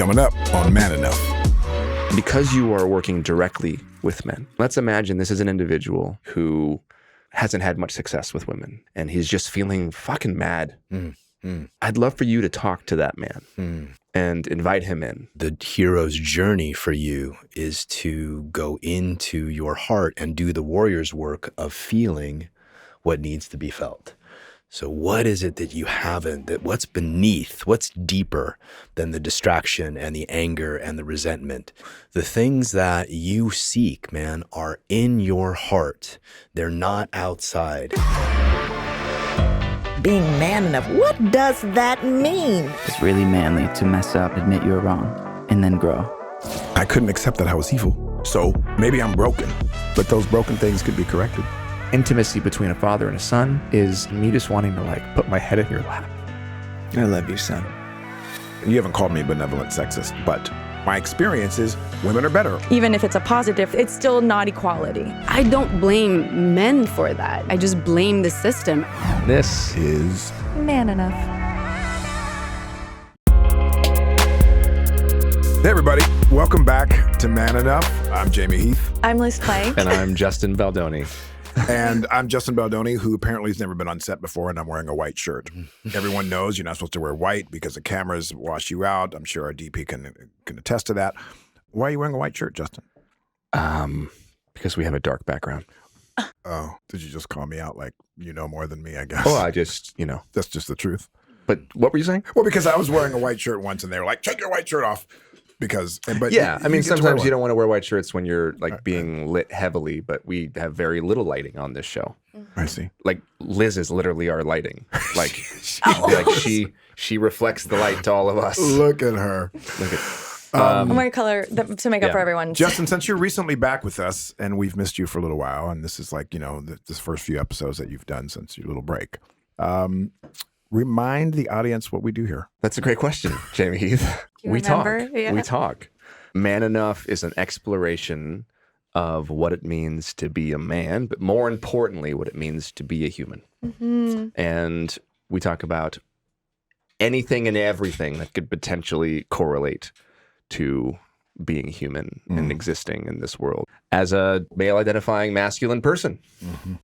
coming up on Man Enough. Because you are working directly with men, let's imagine this is an individual who hasn't had much success with women and he's just feeling fucking mad. I'd love for you to talk to that man and invite him in. The hero's journey for you is to go into your heart and do the warrior's work of feeling what needs to be felt. So what is it that you haven't, that what's beneath, what's deeper than the distraction and the anger and the resentment? The things that you seek, man, are in your heart. They're not outside. Being man enough, what does that mean? It's really manly to mess up, admit you're wrong, and then grow. I couldn't accept that I was evil. So maybe I'm broken, but those broken things could be corrected. Intimacy between a father and a son is me just wanting to like put my head in your lap. I love you, son. You haven't called me benevolent sexist, but my experience is women are better. Even if it's a positive, it's still not equality. I don't blame men for that. I just blame the system. This Is Man enough. Hey everybody, welcome back to Man Enough. I'm Jamie Heath. I'm Liz Clay. and I'm Justin Baldoni. And I'm Justin Baldoni, who apparently has never been on set before, and I'm wearing a white shirt. Everyone knows you're not supposed to wear white because the cameras wash you out. I'm sure our DP can attest to that. Why are you wearing a white shirt, Justin? Because we have a dark background. Oh, did you just call me out like you know more than me, I guess? Oh, I just, That's just the truth. But what were you saying? Well, because I was wearing a white shirt once, and they were like, take your white shirt off. But Yeah, I mean, get to wear sometimes one. you don't want to wear white shirts when you're like being lit heavily, but we have very little lighting on this show. I see. Like Liz is literally our lighting. Like, she reflects the light to all of us. Look at her. Look at. I'm wearing color to make up Yeah. for everyone. Justin, since you're recently back with us, and we've missed you for a little while, and this is like, this first few episodes that you've done since your little break, remind the audience what we do here. That's a great question, Jamie Heath. You We remember? talk. Yeah. We talk. Man Enough is an exploration of what it means to be a man, but more importantly, what it means to be a human. And we talk about anything and everything that could potentially correlate to being human and existing in this world as a male-identifying masculine person,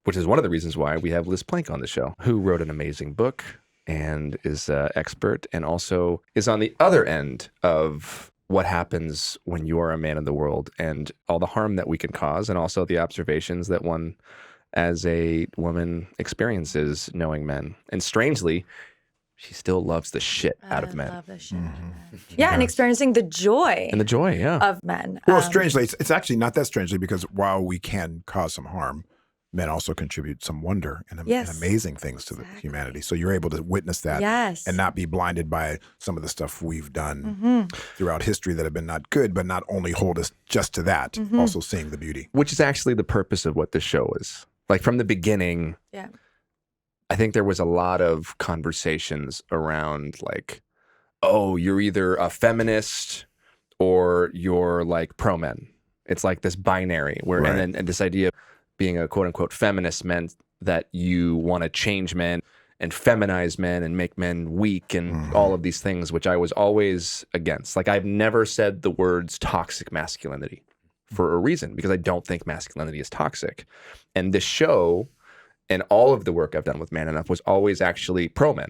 which is one of the reasons why we have Liz Plank on the show, who wrote an amazing book and is an expert and also is on the other end of what happens when you are a man in the world and all the harm that we can cause and also the observations that one as a woman experiences knowing men. And strangely, she still loves the shit out of men. I love the shit. Yeah, and experiencing the joy And the joy, yeah. of men. Well, strangely, it's actually not that strangely, because while we can cause some harm, men also contribute some wonder and amazing things to the humanity. So you're able to witness that and not be blinded by some of the stuff we've done throughout history that have been not good, but not only hold us just to that, also seeing the beauty. Which is actually the purpose of what this show is. Like from the beginning, I think there was a lot of conversations around like, oh, you're either a feminist or you're like pro-men. It's like this binary where, and this idea of being a quote unquote feminist meant that you want to change men and feminize men and make men weak and all of these things, which I was always against. Like I've never said the words toxic masculinity for a reason, because I don't think masculinity is toxic. And this show and all of the work I've done with Man Enough was always actually pro-men.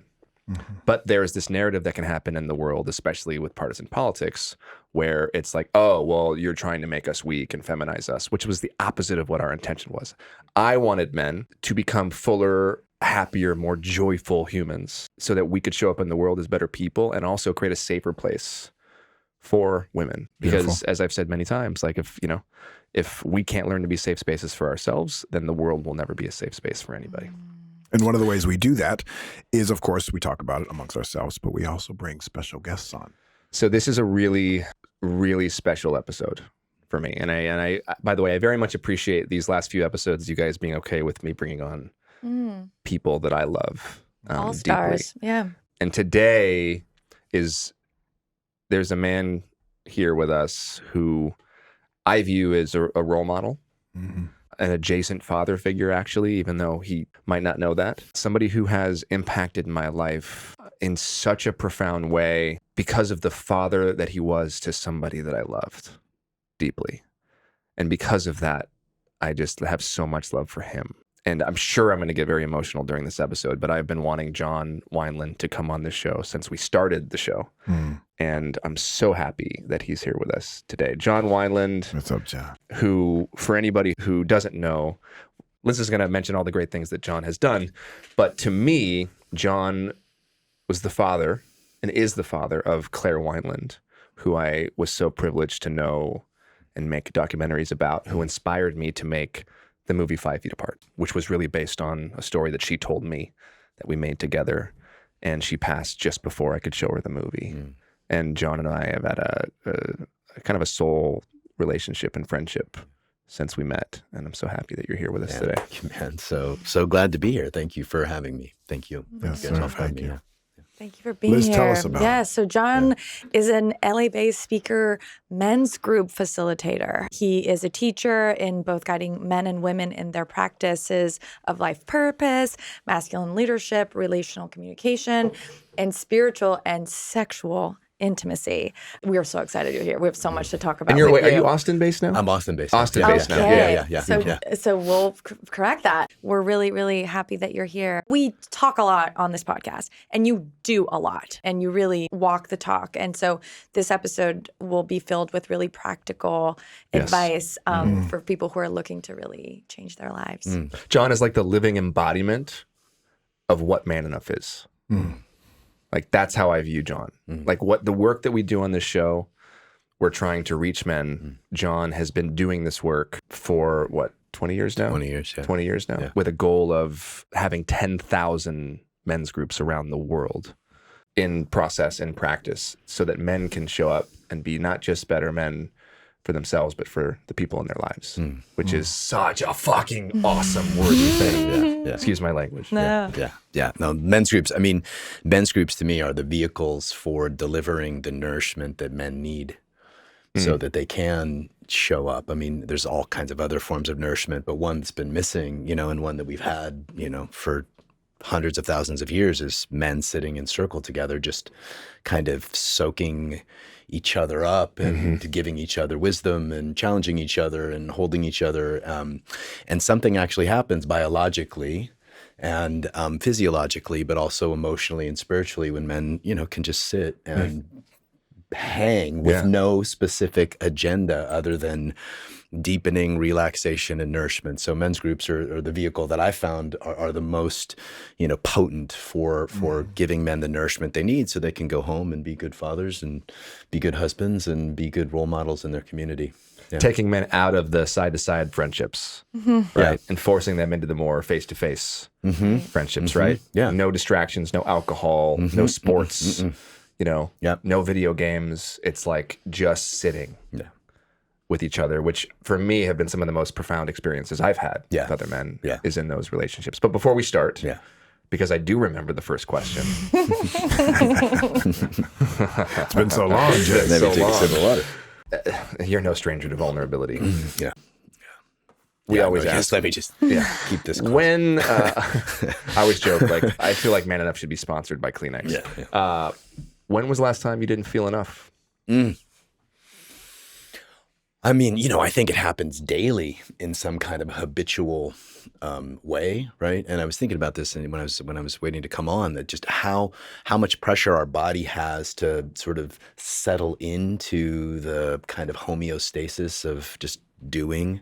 But there's this narrative that can happen in the world, especially with partisan politics, where it's like, oh, well, you're trying to make us weak and feminize us, which was the opposite of what our intention was. I wanted men to become fuller, happier, more joyful humans so that we could show up in the world as better people and also create a safer place for women. Because as I've said many times, like if we can't learn to be safe spaces for ourselves, then the world will never be a safe space for anybody. And one of the ways we do that is, of course, we talk about it amongst ourselves, but we also bring special guests on. So this is a really, really special episode for me. And I, by the way, I very much appreciate these last few episodes, you guys being okay with me bringing on people that I love all stars. Deeply. Yeah. And today there's a man here with us who I view as a role model. An adjacent father figure, actually, even though he might not know that. Somebody who has impacted my life in such a profound way because of the father that he was to somebody that I loved deeply. And because of that, I just have so much love for him. And I'm sure I'm going to get very emotional during this episode, but I've been wanting John Wineland to come on this show since we started the show. And I'm so happy that he's here with us today. John Wineland. What's up, John? Who, for anybody who doesn't know, Liz is going to mention all the great things that John has done. But to me, John was the father and is the father of Claire Wineland, who I was so privileged to know and make documentaries about, who inspired me to make the movie 5 Feet Apart, which was really based on a story that she told me that we made together. And she passed just before I could show her the movie. And John and I have had a kind of a soul relationship and friendship since we met. And I'm so happy that you're here with us today. Man, so glad to be here. Thank you for having me. Thank you. Yes, Thank you guys sir. for having Thank me you. here. Thank you for being Liz, here. tell us about Yeah, it. so John is an LA-based speaker, men's group facilitator. He is a teacher in both guiding men and women in their practices of life purpose, masculine leadership, relational communication, and spiritual and sexual intimacy. We are so excited you're here. We have so much to talk about. And with are you Austin-based now? I'm Austin-based. Austin-based now. Yeah. So we'll correct that. We're really, really happy that you're here. We talk a lot on this podcast, and you do a lot, and you really walk the talk. And so this episode will be filled with really practical advice for people who are looking to really change their lives. John is like the living embodiment of what Man Enough is. Like, that's how I view John. Like, what the work that we do on this show, we're trying to reach men. John has been doing this work for, 20 years now? 20 years, yeah. 20 years now, with a goal of having 10,000 men's groups around the world in process and practice so that men can show up and be not just better men for themselves, but for the people in their lives, which is such a fucking awesome, worthy thing. Excuse my language. No. Yeah. No, men's groups. I mean, men's groups to me are the vehicles for delivering the nourishment that men need so that they can show up. I mean, there's all kinds of other forms of nourishment, but one that's been missing, and one that we've had, for hundreds of thousands of years is men sitting in circle together, just kind of soaking each other up and giving each other wisdom and challenging each other and holding each other. And something actually happens biologically and physiologically, but also emotionally and spiritually when men, can just sit and hang with no specific agenda other than deepening relaxation and nourishment. So men's groups are the vehicle that I found are the most, potent for giving men the nourishment they need so they can go home and be good fathers and be good husbands and be good role models in their community. Yeah. Taking men out of the side-to-side friendships, right? And forcing them into the more face-to-face friendships, right? Yeah. No distractions, no alcohol, no sports, no video games. It's like just sitting with each other, which for me have been some of the most profound experiences I've had with other men is in those relationships. But before we start, because I do remember the first question. It's been so long, Jay. Maybe take a sip of water. You're no stranger to vulnerability. Yeah. We always ask. Let me just keep this close. When I always joke, I feel like Man Enough should be sponsored by Kleenex. When was the last time you didn't feel enough? I mean, I think it happens daily in some kind of habitual way, right? And I was thinking about this when I was waiting to come on, that just how much pressure our body has to sort of settle into the kind of homeostasis of just doing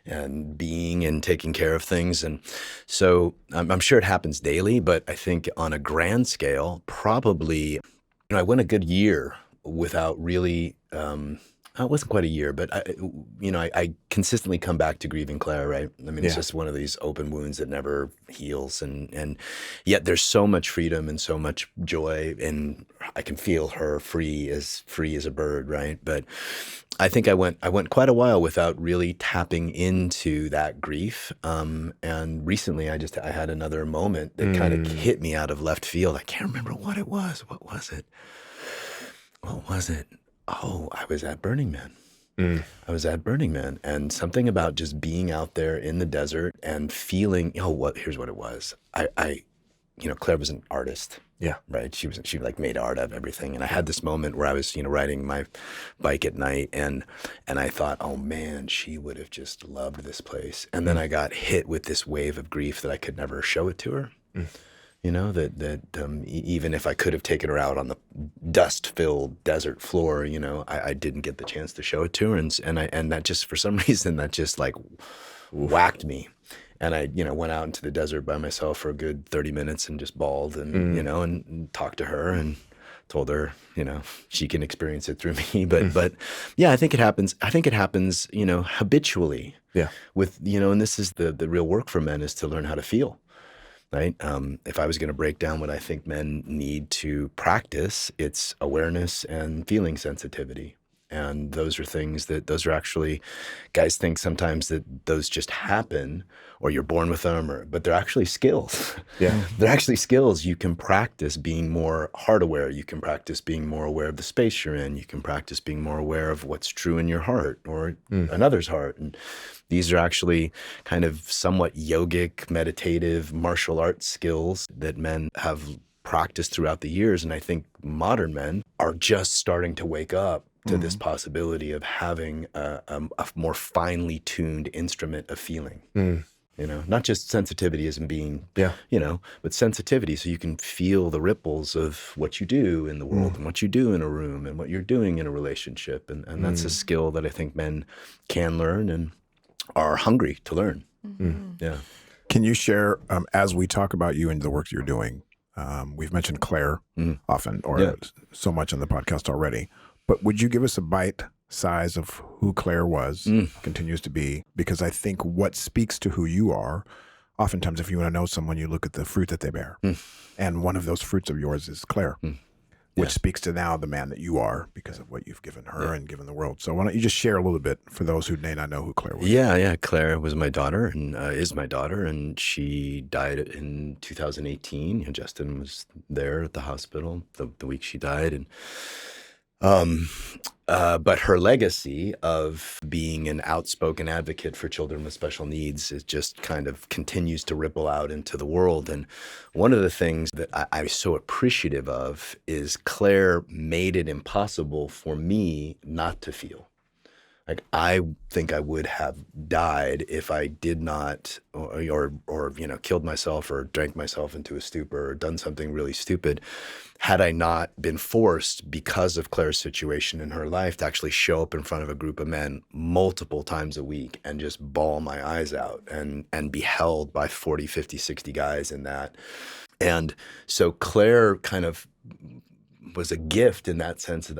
and being and taking care of things. And so I'm sure it happens daily, but I think on a grand scale, probably, I went a good year without really, it wasn't quite a year, but I consistently come back to grieving Claire, right? I mean, it's just one of these open wounds that never heals, and yet there's so much freedom and so much joy, and I can feel her free as a bird, right? But I think I went quite a while without really tapping into that grief, and recently I had another moment that kind of hit me out of left field. I can't remember what it was. What was it? Oh, I was at Burning Man. I was at Burning Man, and something about just being out there in the desert and feeling, here's what it was. Claire was an artist. Yeah. Right. She like made art out of everything. And I had this moment where I was, riding my bike at night and I thought, oh man, she would have just loved this place. And then I got hit with this wave of grief that I could never show it to her. Even if I could have taken her out on the dust-filled desert floor, I didn't get the chance to show it to her. And that just, for some reason, that just like whacked me. And I, went out into the desert by myself for a good 30 minutes and just bawled and, and talked to her and told her, she can experience it through me. But yeah, I think it happens, habitually. Yeah. With, and this is the real work for men, is to learn how to feel. Right. If I was going to break down what I think men need to practice, it's awareness and feeling sensitivity. And those are actually, guys think sometimes that those just happen or you're born with them, but they're actually skills. Yeah. They're actually skills. You can practice being more heart aware. You can practice being more aware of the space you're in. You can practice being more aware of what's true in your heart or another's heart. And these are actually kind of somewhat yogic, meditative, martial arts skills that men have practiced throughout the years. And I think modern men are just starting to wake up to this possibility of having a more finely tuned instrument of feeling. Not just sensitivity as in being, but sensitivity so you can feel the ripples of what you do in the world and what you do in a room and what you're doing in a relationship. And that's a skill that I think men can learn and are hungry to learn. Yeah. Can you share, as we talk about you and the work you're doing, we've mentioned Claire often or so much on the podcast already, but would you give us a bite size of who Claire was, continues to be? Because I think what speaks to who you are, oftentimes if you want to know someone, you look at the fruit that they bear. And one of those fruits of yours is Claire, which speaks to now the man that you are because of what you've given her and given the world. So why don't you just share a little bit for those who may not know who Claire was? Yeah. Claire was my daughter and is my daughter, and she died in 2018. Justin was there at the hospital the week she died, and but her legacy of being an outspoken advocate for children with special needs is just kind of continues to ripple out into the world. And one of the things that I'm so appreciative of is Claire made it impossible for me not to feel. Like, I think I would have died if I did not, or killed myself or drank myself into a stupor or done something really stupid, had I not been forced, because of Claire's situation in her life, to actually show up in front of a group of men multiple times a week and just bawl my eyes out and be held by 40, 50, 60 guys in that. And so Claire kind of was a gift in that sense.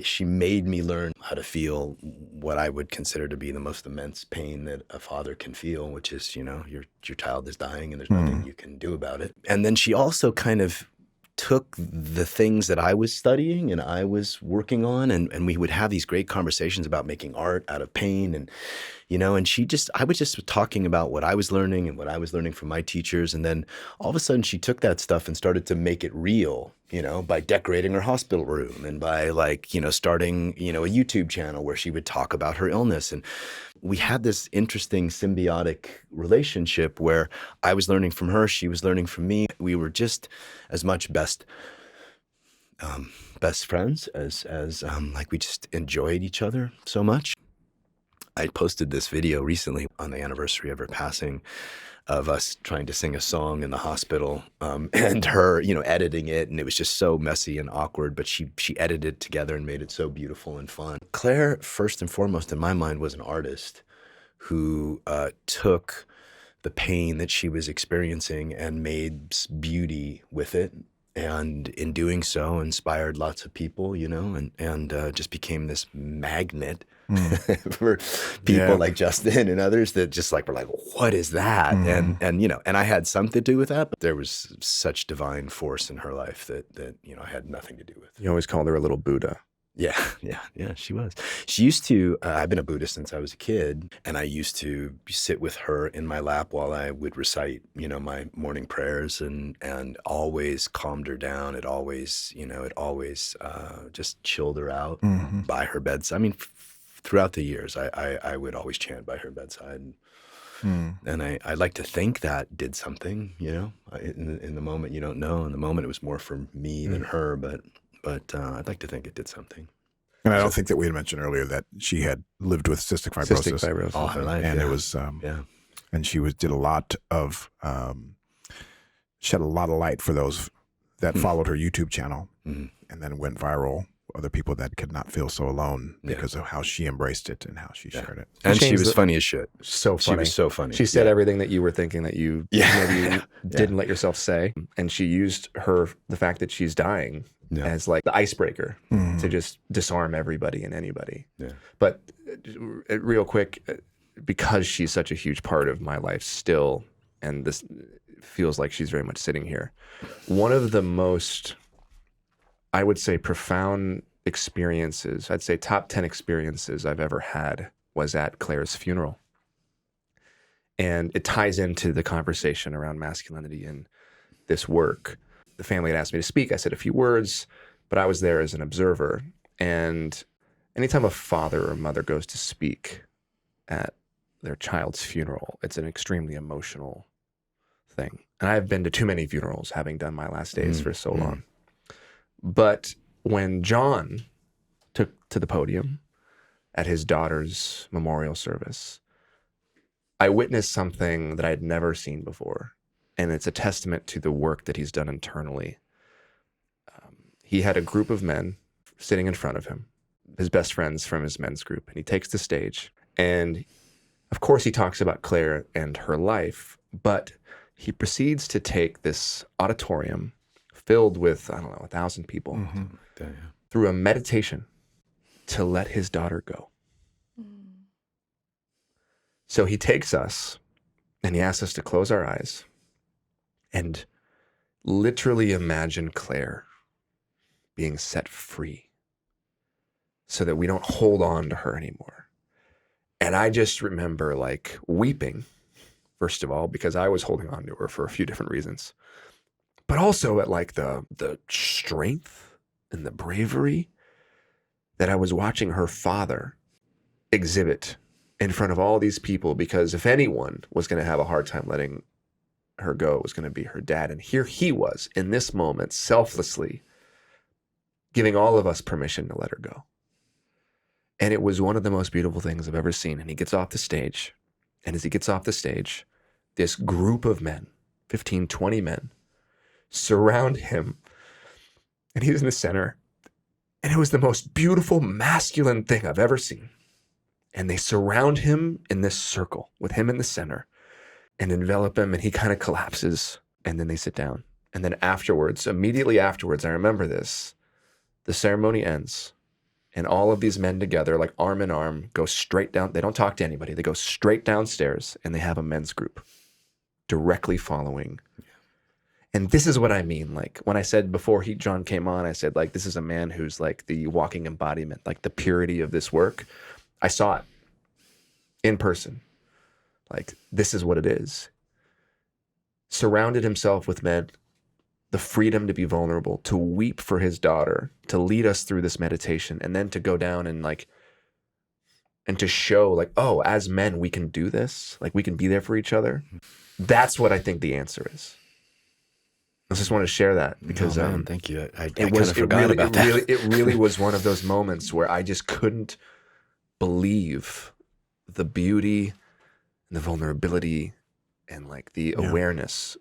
She made me learn how to feel what I would consider to be the most immense pain that a father can feel, which is, your child is dying and there's nothing you can do about it. And then she also kind of took the things that I was studying and I was working on, and we would have these great conversations about making art out of pain, and I was just talking about what I was learning and what I was learning from my teachers, and then all of a sudden she took that stuff and started to make it real, by decorating her hospital room and by starting, a YouTube channel where she would talk about her illness. And we had this interesting symbiotic relationship where I was learning from her, she was learning from me. We were just as much best friends as we just enjoyed each other so much. I posted this video recently on the anniversary of her passing, of us trying to sing a song in the hospital, and her, editing it, and it was just so messy and awkward, but she edited it together and made it so beautiful and fun. Claire, first and foremost, in my mind, was an artist who took the pain that she was experiencing and made beauty with it, and in doing so inspired lots of people, and just became this magnet for people like Justin and others that just were like, what is that? And I had something to do with that, but there was such divine force in her life that I had nothing to do with. You always called her a little Buddha. Yeah, she was. She used to, I've been a Buddhist since I was a kid, and I used to sit with her in my lap while I would recite, my morning prayers, and always calmed her down. It always just chilled her out by her bedside. I mean, throughout the years, I would always chant by her bedside. And I'd like to think that did something, you know, in the moment you don't know. In the moment it was more for me than her, but I'd like to think it did something. And I don't think that we had mentioned earlier that she had lived with cystic fibrosis, all her life, and it was and she did a lot of shed a lot of light for those that followed her YouTube channel, and then went viral. Other people that could not feel so alone because of how she embraced it and how she shared it. And she was funny as shit. So funny. She was so funny. She said everything that you were thinking that you maybe didn't let yourself say. And she used the fact that she's dying as like the icebreaker to just disarm everybody and anybody. Yeah. But real quick, because she's such a huge part of my life still, and this feels like she's very much sitting here, one of the most, I would say, profound experiences, I'd say top 10 experiences I've ever had was at Claire's funeral. And it ties into the conversation around masculinity and this work. The family had asked me to speak. I said a few words, but I was there as an observer. And anytime a father or mother goes to speak at their child's funeral, it's an extremely emotional thing. And I've been to too many funerals, having done my last days for so long. But when John took to the podium at his daughter's memorial service, I witnessed something that I'd never seen before. And it's a testament to the work that he's done internally. He had a group of men sitting in front of him, his best friends from his men's group. And he takes the stage. And of course, he talks about Claire and her life, but he proceeds to take this auditorium filled with, 1,000 people, through a meditation to let his daughter go. So he takes us and he asks us to close our eyes and literally imagine Claire being set free so that we don't hold on to her anymore. And I just remember like weeping, first of all, because I was holding on to her for a few different reasons. But also at like the strength and the bravery that I was watching her father exhibit in front of all these people, because if anyone was going to have a hard time letting her go, it was going to be her dad. And here he was in this moment, selflessly giving all of us permission to let her go. And it was one of the most beautiful things I've ever seen. And he gets off the stage. And as he gets off the stage, this group of men, 15, 20 men, surround him, and he's in the center, and it was the most beautiful masculine thing I've ever seen. And they surround him in this circle with him in the center and envelop him, and he kind of collapses, and then they sit down. And then afterwards, immediately afterwards, I remember this, the ceremony ends, and all of these men together, like arm in arm, go straight down. They don't talk to anybody. They go straight downstairs, and they have a men's group directly following. And this is what I mean. Like when I said before John came on, I said like, this is a man who's like the walking embodiment, like the purity of this work. I saw it in person. Like, this is what it is. Surrounded himself with men, the freedom to be vulnerable, to weep for his daughter, to lead us through this meditation, and then to go down and like, and to show like, oh, as men, we can do this. Like we can be there for each other. That's what I think the answer is. I just want to share that because thank you. I kind of forgot about that. It really was one of those moments where I just couldn't believe the beauty and the vulnerability and like the awareness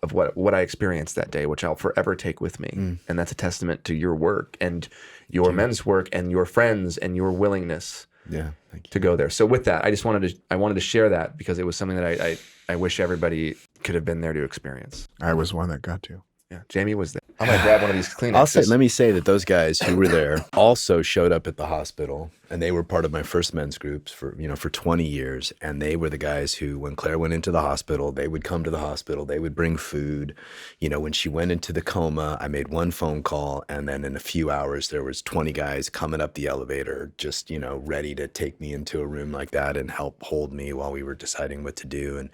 of what I experienced that day, which I'll forever take with me. And that's a testament to your work and your men's work and your friends and your willingness to go there. So with that, I wanted to share that because it was something that I wish everybody could have been there to experience. I was one that got to. Yeah, Jamie was there. I'm gonna grab one of these Kleenexes. Let me say that those guys who were there also showed up at the hospital, and they were part of my first men's groups for 20 years. And they were the guys who, when Claire went into the hospital, they would come to the hospital. They would bring food. When she went into the coma, I made one phone call, and then in a few hours there was 20 guys coming up the elevator, just ready to take me into a room like that and help hold me while we were deciding what to do.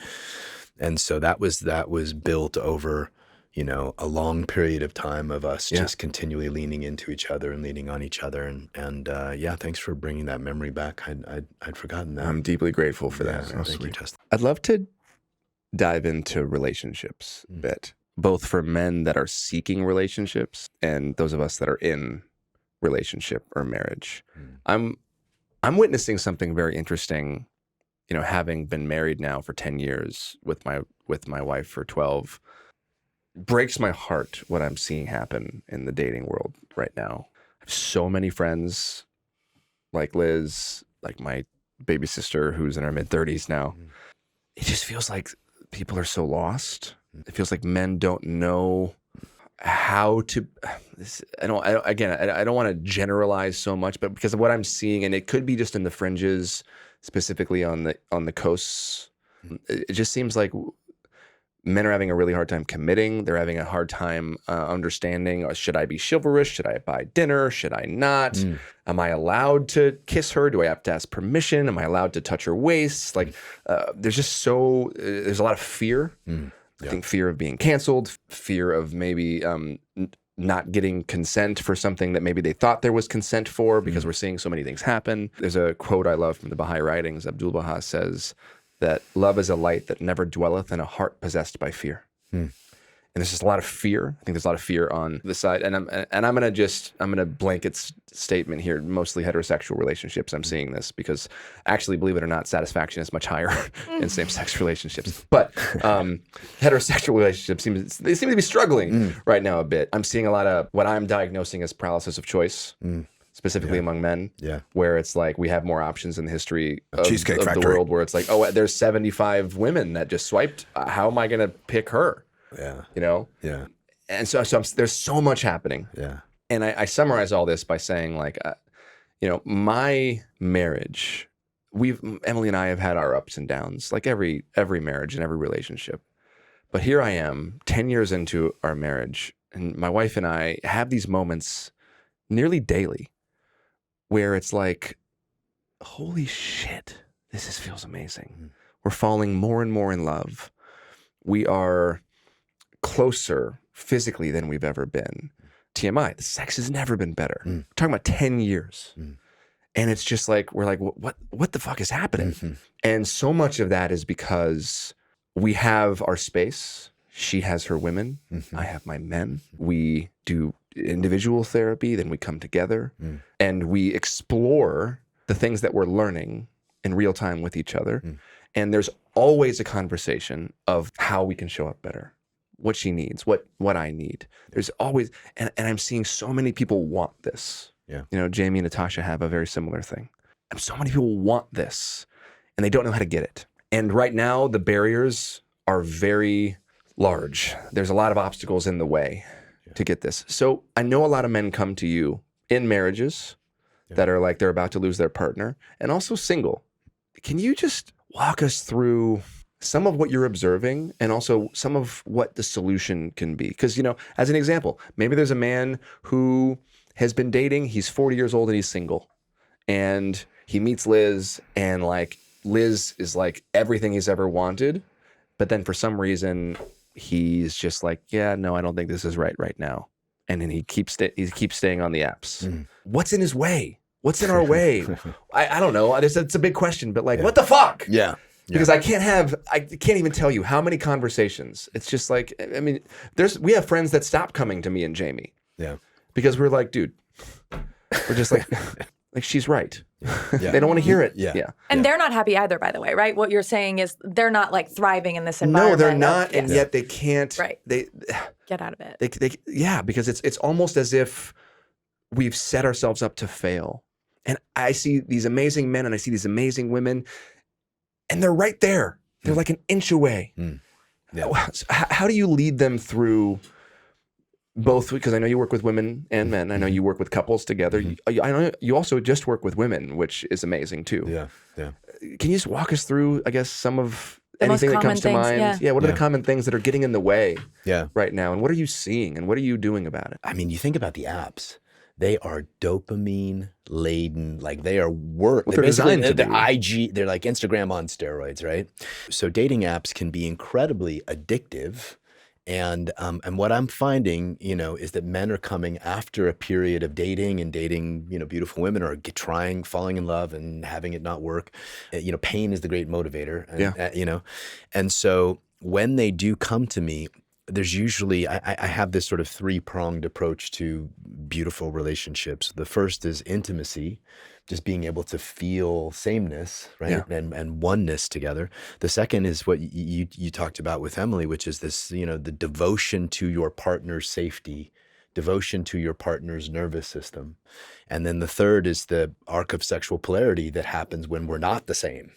And so that was built over a long period of time of us just continually leaning into each other and leaning on each other. And thanks for bringing that memory back. I'd forgotten that. I'm deeply grateful for that. So sweet. I'd love to dive into relationships a bit, both for men that are seeking relationships and those of us that are in relationship or marriage. I'm witnessing something very interesting, having been married now for 10 years with my wife for 12. Breaks my heart what I'm seeing happen in the dating world right now. I have so many friends like Liz, like my baby sister who's in her mid-30s now. It just feels like people are so lost. It feels like men don't know how to. I don't want to generalize so much, but because of what I'm seeing, and it could be just in the fringes, specifically on the coasts, it just seems like men are having a really hard time committing. They're having a hard time understanding, should I be chivalrous? Should I buy dinner? Should I not? Am I allowed to kiss her? Do I have to ask permission? Am I allowed to touch her waist? Like, there's a lot of fear. I think fear of being canceled, fear of maybe not getting consent for something that maybe they thought there was consent for, because we're seeing so many things happen. There's a quote I love from the Baha'i writings. Abdul Baha says that love is a light that never dwelleth in a heart possessed by fear. And there's just a lot of fear. I think there's a lot of fear on the side. And I'm gonna blanket statement here, mostly heterosexual relationships. I'm seeing this because actually, believe it or not, satisfaction is much higher in same-sex relationships. But heterosexual relationships seem to be struggling right now a bit. I'm seeing a lot of what I'm diagnosing as paralysis of choice. Specifically among men, where it's like we have more options in the history of the world, where it's like, oh, there's 75 women that just swiped. How am I going to pick her? And so there's so much happening. And I summarize all this by saying, like, my marriage, Emily and I have had our ups and downs, like every marriage and every relationship. But here I am, 10 years into our marriage, and my wife and I have these moments nearly daily, where it's like, holy shit, this feels amazing. We're falling more and more in love. We are closer physically than we've ever been. TMI, the sex has never been better. We're talking about 10 years. And it's just like, we're like, what the fuck is happening? And so much of that is because we have our space. She has her women. I have my men. We do individual therapy, then we come together and we explore the things that we're learning in real time with each other. And there's always a conversation of how we can show up better, what she needs, what I need. There's always, and I'm seeing so many people want this. Jamie and Natasha have a very similar thing. And so many people want this and they don't know how to get it. And right now the barriers are very large. There's a lot of obstacles in the way to get this. So I know a lot of men come to you in marriages that are like they're about to lose their partner, and also single. Can you just walk us through some of what you're observing and also some of what the solution can be? Because, as an example, maybe there's a man who has been dating, he's 40 years old and he's single, and he meets Liz, and like Liz is like everything he's ever wanted, but then for some reason he's just like, yeah, no, I don't think this is right now. And then he keeps staying on the apps. What's in his way? What's in our way? I don't know. It's a big question, but like, what the fuck? Because I can't even tell you how many conversations. It's just like, I mean, we have friends that stop coming to me and Jamie. Because we're like, dude, we're just like she's right. They don't want to hear it. And they're not happy either, by the way, right? What you're saying is they're not like thriving in this environment. No, they're not, and yet they can't. Right. They get out of it. They because it's almost as if we've set ourselves up to fail. And I see these amazing men and I see these amazing women, and they're right there. They're like an inch away. How do you lead them through both? Because I know you work with women and men. I know you work with couples together. I know you also just work with women, which is amazing too. Can you just walk us through, I guess, some of anything that comes to mind? What are the common things that are getting in the way right now? And what are you seeing? And what are you doing about it? I mean, you think about the apps. They are dopamine laden, like they are work. They're designed to they're IG, they're like Instagram on steroids, right? So dating apps can be incredibly addictive And what I'm finding, is that men are coming after a period of dating, beautiful women, or falling in love and having it not work. Pain is the great motivator. And, and so when they do come to me, there's usually, I have this sort of 3-pronged approach to beautiful relationships. The first is intimacy, just being able to feel sameness, right? Yeah. And oneness together. The second is what you talked about with Emily, which is this, the devotion to your partner's safety, devotion to your partner's nervous system. And then the third is the arc of sexual polarity that happens when we're not the same.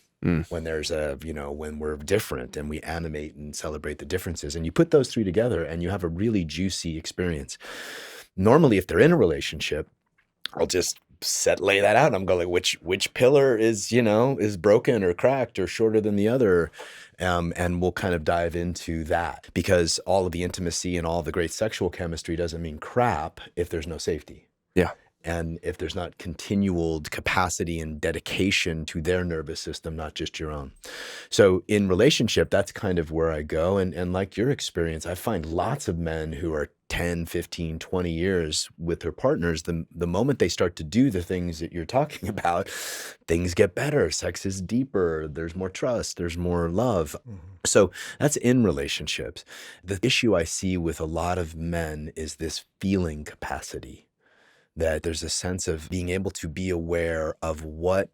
When there's when we're different and we animate and celebrate the differences. And you put those 3 together and you have a really juicy experience. Normally, if they're in a relationship, I'll just lay that out. I'm going like, which pillar is broken or cracked or shorter than the other. And we'll kind of dive into that, because all of the intimacy and all the great sexual chemistry doesn't mean crap if there's no safety. Yeah. And if there's not continual capacity and dedication to their nervous system, not just your own. So in relationship, that's kind of where I go. And like your experience, I find lots of men who are 10, 15, 20 years with their partners, the moment they start to do the things that you're talking about, things get better. Sex is deeper. There's more trust. There's more love. Mm-hmm. So that's in relationships. The issue I see with a lot of men is this feeling capacity. That there's a sense of being able to be aware of what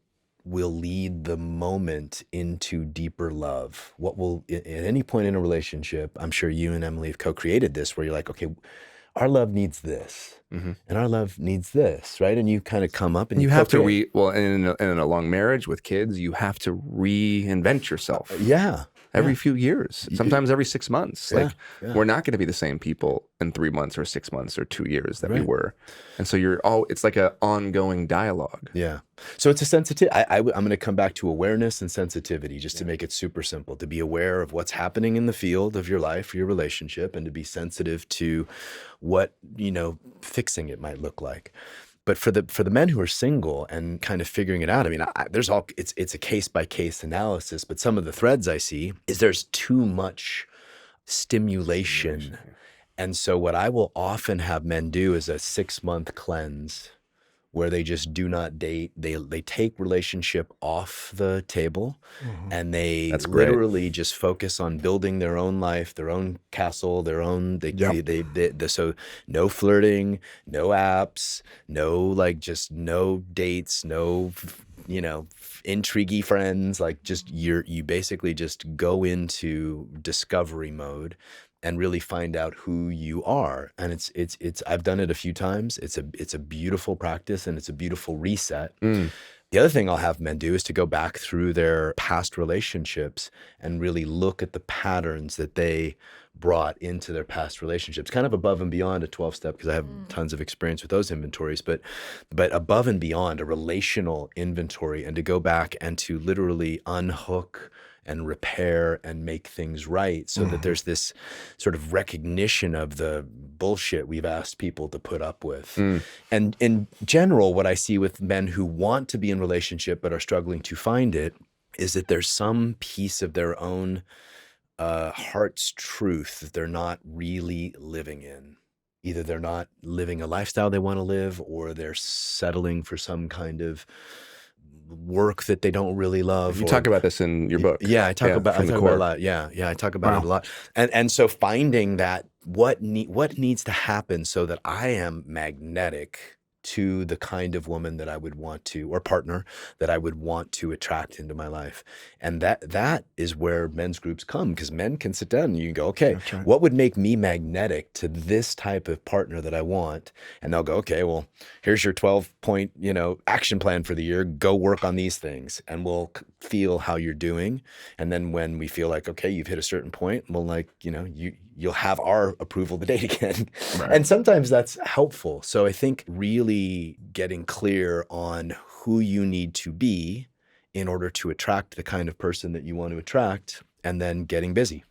will lead the moment into deeper love. What will, at any point in a relationship, I'm sure you and Emily have co-created this, where you're like, okay, our love needs this, and our love needs this, right? And you kind of come up and you have to in a long marriage with kids, you have to reinvent yourself. Every few years, sometimes every 6 months. We're not going to be the same people in 3 months or 6 months or 2 years that we were. And so it's like an ongoing dialogue. Yeah. So it's a sensitivity. I'm going to come back to awareness and sensitivity, just to make it super simple, to be aware of what's happening in the field of your life, your relationship, and to be sensitive to what, fixing it might look like. But for the men who are single and kind of figuring it out, I mean, it's a case by case analysis. But some of the threads I see is there's too much stimulation, and so what I will often have men do is a 6-month cleanse, where they just do not date. They take relationship off the table, and they literally just focus on building their own life, their own castle, their own. So no flirting, no apps, no dates, no intriguey friends. Like just you basically just go into discovery mode and really find out who you are. And it's I've done it a few times. It's a beautiful practice, and it's a beautiful reset. The other thing I'll have men do is to go back through their past relationships and really look at the patterns that they brought into their past relationships, kind of above and beyond a 12-step, because I have tons of experience with those inventories, but above and beyond a relational inventory, and to go back and to literally unhook and repair and make things right, so that there's this sort of recognition of the bullshit we've asked people to put up with. And in general, what I see with men who want to be in relationship but are struggling to find it is that there's some piece of their own heart's truth that they're not really living in. Either they're not living a lifestyle they want to live, or they're settling for some kind of work that they don't really love. You talk about this in your book. Yeah, I talk about it a lot. Yeah, I talk about it a lot. And so finding that what needs to happen so that I am magnetic to the kind of woman that I would want to, or partner that I would want to attract into my life. And that is where men's groups come, because men can sit down and you can go, okay, what would make me magnetic to this type of partner that I want? And they'll go, okay, well, here's your 12-point, action plan for the year. Go work on these things, and we'll feel how you're doing. And then when we feel like, okay, you've hit a certain point, we'll you'll have our approval to date again. Right. And sometimes that's helpful. So I think really getting clear on who you need to be in order to attract the kind of person that you want to attract, and then getting busy.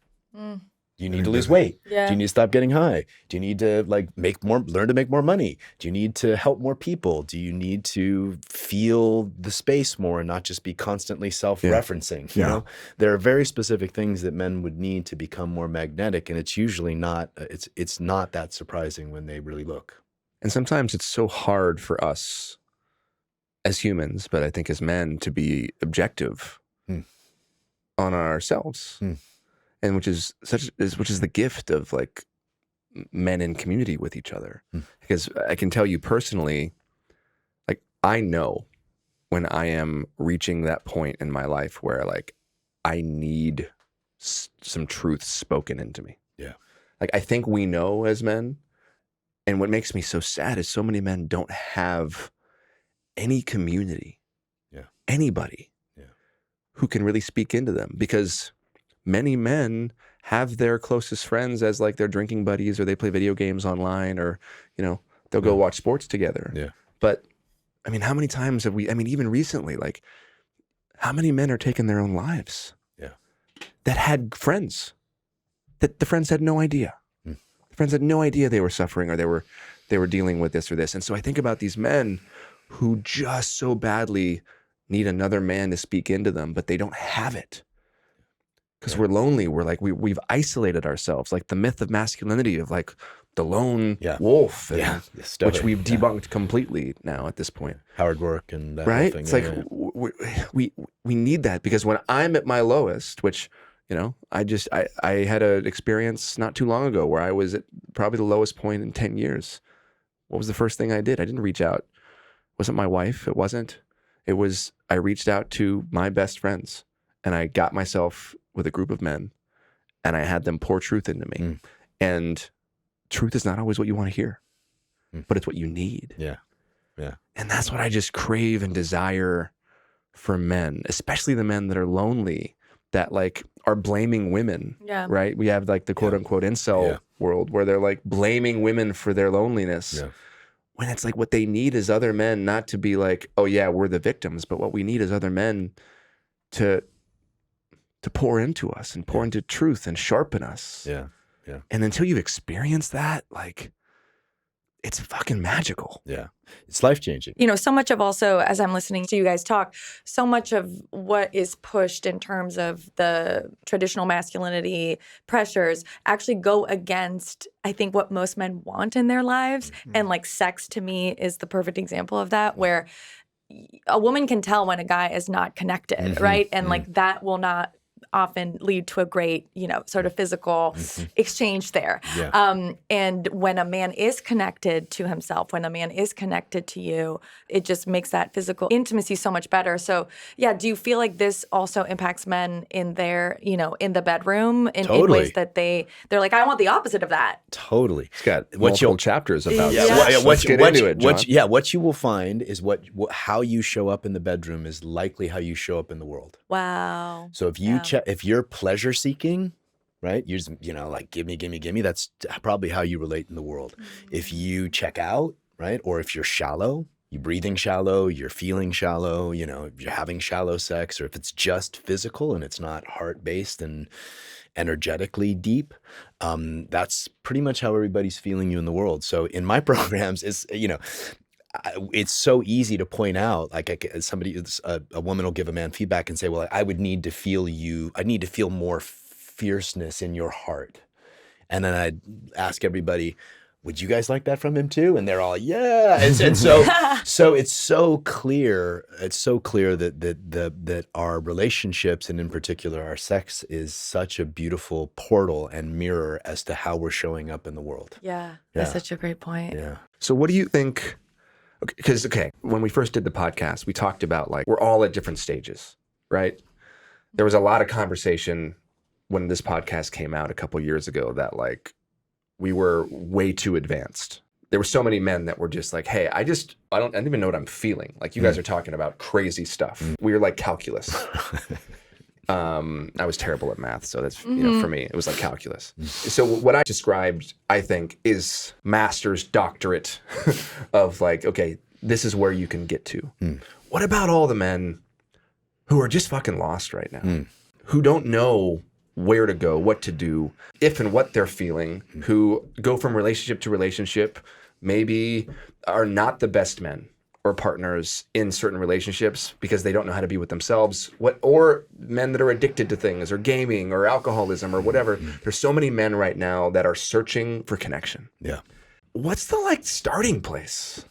Do you need to lose weight? Yeah. Do you need to stop getting high? Do you need to like learn to make more money? Do you need to help more people? Do you need to feel the space more and not just be constantly self-referencing? You know, there are very specific things that men would need to become more magnetic, and it's usually not. It's not that surprising when they really look. And sometimes it's so hard for us as humans, but I think as men, to be objective on ourselves. And which is the gift of like men in community with each other. Because I can tell you personally, like I know when I am reaching that point in my life where like I need some truth spoken into me. Yeah. Like I think we know as men, and what makes me so sad is so many men don't have any community, anybody who can really speak into them, because many men have their closest friends as like their drinking buddies, or they play video games online, or, you know, they'll go watch sports together. Yeah. But I mean, how many times have we, I mean, even recently, like how many men are taking their own lives that had friends that the friends had no idea. The friends had no idea they were suffering, or they were dealing with this or this. And so I think about these men who just so badly need another man to speak into them, but they don't have it. Because we're lonely. We're like, we've isolated ourselves, like the myth of masculinity of like the lone wolf, and, which we've debunked completely now at this point. Howard Rourke and that right? whole thing. It's like we need that, because when I'm at my lowest, which, you know, I had an experience not too long ago where I was at probably the lowest point in 10 years. What was the first thing I did? I didn't reach out. It wasn't my wife. It wasn't. It was, I reached out to my best friends, and I got myself with a group of men, and I had them pour truth into me. And truth is not always what you want to hear, but it's what you need. Yeah. And that's what I just crave and desire for men, especially the men that are lonely, that like are blaming women. Right? We have like the quote unquote incel world where they're like blaming women for their loneliness. When it's like what they need is other men, not to be like, oh yeah, we're the victims, but what we need is other men to pour into us and pour into truth and sharpen us. And until you've experienced that, like, it's fucking magical. It's life-changing. You know, so much of also, as I'm listening to you guys talk, so much of what is pushed in terms of the traditional masculinity pressures actually go against, I think, what most men want in their lives. And like sex to me is the perfect example of that, where a woman can tell when a guy is not connected, right? And like that will not often lead to a great, you know, sort of physical exchange there. And when a man is connected to himself, when a man is connected to you, it just makes that physical intimacy so much better. So yeah, do you feel like this also impacts men in their, you know, in the bedroom in ways that they're like, I want the opposite of that? Totally. It's got multiple chapters about Let's get into it, John. What you will find is how you show up in the bedroom is likely how you show up in the world. Wow. So if you if you're pleasure seeking, right? You're just, you know, like, give me. That's probably how you relate in the world. If you check out, right? Or if you're shallow, you're breathing shallow, you're feeling shallow, you know, you're having shallow sex, or if it's just physical and it's not heart-based and energetically deep, that's pretty much how everybody's feeling you in the world. So in my programs, it's, you know, it's so easy to point out, like a woman will give a man feedback and say, well, I would need to feel you. I need to feel more fierceness in your heart. And then I'd ask everybody, would you guys like that from him too? And they're all, yeah. And so it's so clear. It's so clear that our relationships, and in particular our sex, is such a beautiful portal and mirror as to how we're showing up in the world. Yeah, that's such a great point. Yeah. So what do you think? Because, when we first did the podcast, we talked about like, we're all at different stages, right? There was a lot of conversation when this podcast came out a couple years ago that like, we were way too advanced. There were so many men that were just like, hey, I don't even know what I'm feeling. Like you guys are talking about crazy stuff. We were like calculus. I was terrible at math, so that's, you know, for me, it was like calculus. So what I described, I think, is master's doctorate of like, okay, this is where you can get to. What about all the men who are just fucking lost right now, who don't know where to go, what to do, if and what they're feeling, who go from relationship to relationship, maybe are not the best men or partners in certain relationships because they don't know how to be with themselves, or men that are addicted to things or gaming or alcoholism or whatever. There's so many men right now that are searching for connection. Yeah. What's the starting place?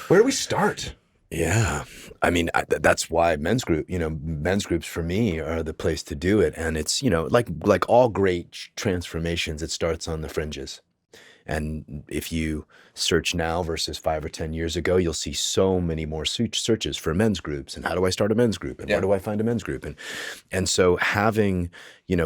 Where do we start? Yeah. I mean, that's why men's groups for me are the place to do it. And it's, like all great transformations, it starts on the fringes. And if you search now versus 5 or 10 years ago, you'll see so many more searches for men's groups. And how do I start a men's group? And where do I find a men's group? And so having,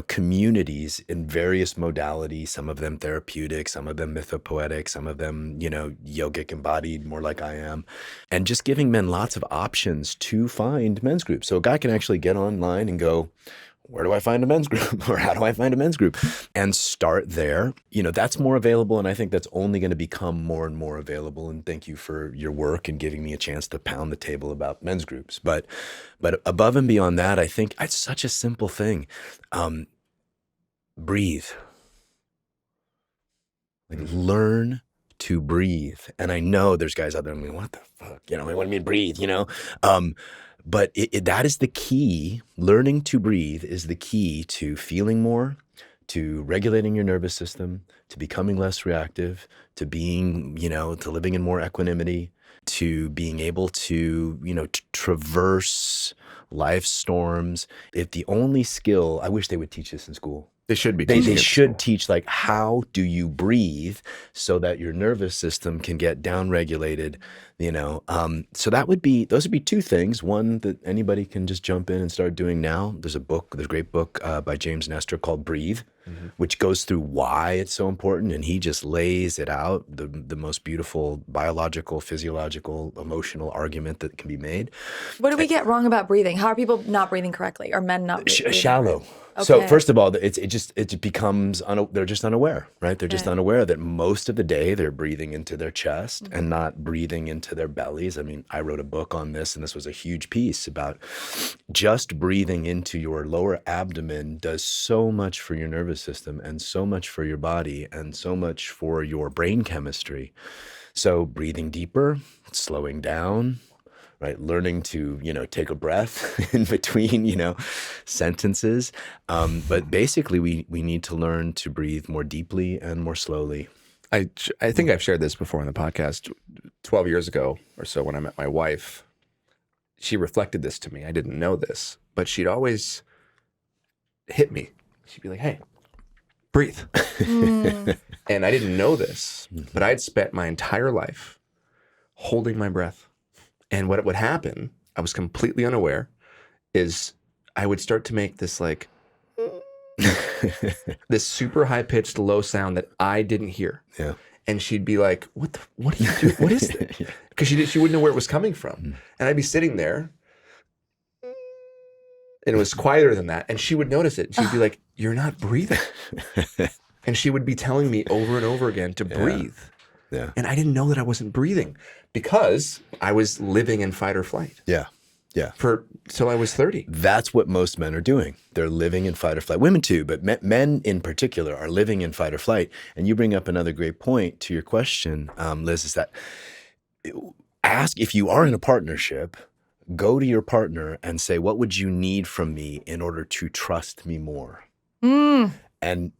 communities in various modalities, some of them therapeutic, some of them mythopoetic, some of them, yogic embodied, more like I am, and just giving men lots of options to find men's groups. So a guy can actually get online and go, where do I find a men's group? Or how do I find a men's group? And start there. That's more available. And I think that's only going to become more and more available. And thank you for your work and giving me a chance to pound the table about men's groups. But above and beyond that, I think it's such a simple thing. Breathe. Learn to breathe. And I know there's guys out there, what the fuck? What do you mean breathe, But that is the key. Learning to breathe is the key to feeling more, to regulating your nervous system, to becoming less reactive, to being, to living in more equanimity, to being able to, traverse life's storms. If the only skill, I wish they would teach this in school. They should be. They should teach how do you breathe so that your nervous system can get downregulated, So those would be two things. One that anybody can just jump in and start doing now. There's a great book by James Nestor called Breathe, which goes through why it's so important, and he just lays it out, the most beautiful biological, physiological, emotional argument that can be made. What do we get wrong about breathing? How are people not breathing correctly? Are men not breathing? Shallow. Okay. So first of all, it becomes they're just unaware, right? They're just unaware that most of the day they're breathing into their chest and not breathing into their bellies. I mean, I wrote a book on this, and this was a huge piece about just breathing into your lower abdomen does so much for your nervous system and so much for your body and so much for your brain chemistry. So breathing deeper, slowing down, right? Learning to, take a breath in between, sentences. But basically we need to learn to breathe more deeply and more slowly. I think I've shared this before on the podcast. 12 years ago or so, when I met my wife, she reflected this to me. I didn't know this, but she'd always hit me. She'd be like, hey, breathe. And I didn't know this, but I'd spent my entire life holding my breath. And what would happen, I was completely unaware, is I would start to make this this super high-pitched low sound that I didn't hear. Yeah. And she'd be like, what do you do? What is this? Because she wouldn't know where it was coming from. And I'd be sitting there, and it was quieter than that. And she would notice it. She'd be like, you're not breathing. And she would be telling me over and over again to breathe. Yeah. And I didn't know that I wasn't breathing because I was living in fight or flight. Yeah. Yeah. Till I was 30. That's what most men are doing. They're living in fight or flight. Women too, but men in particular are living in fight or flight. And you bring up another great point to your question, Liz, is that ask, if you are in a partnership, go to your partner and say, what would you need from me in order to trust me more? And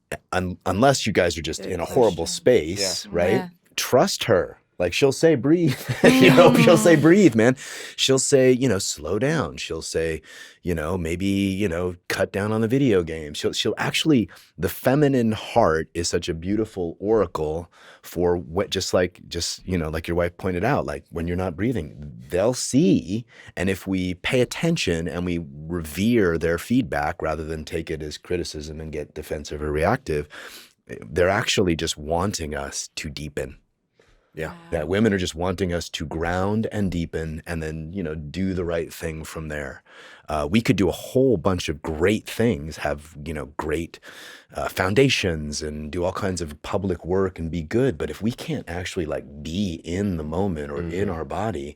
unless you guys are just in a horrible space, right? Yeah. Trust her. Like, she'll say, breathe, she'll say, breathe, man. She'll say, slow down. She'll say, maybe, cut down on the video games. She'll actually, the feminine heart is such a beautiful oracle for what, like your wife pointed out, like when you're not breathing, they'll see. And if we pay attention and we revere their feedback rather than take it as criticism and get defensive or reactive, they're actually just wanting us to deepen. Yeah. That women are just wanting us to ground and deepen and then, do the right thing from there. We could do a whole bunch of great things, have, great foundations and do all kinds of public work and be good. But if we can't actually be in the moment or in our body,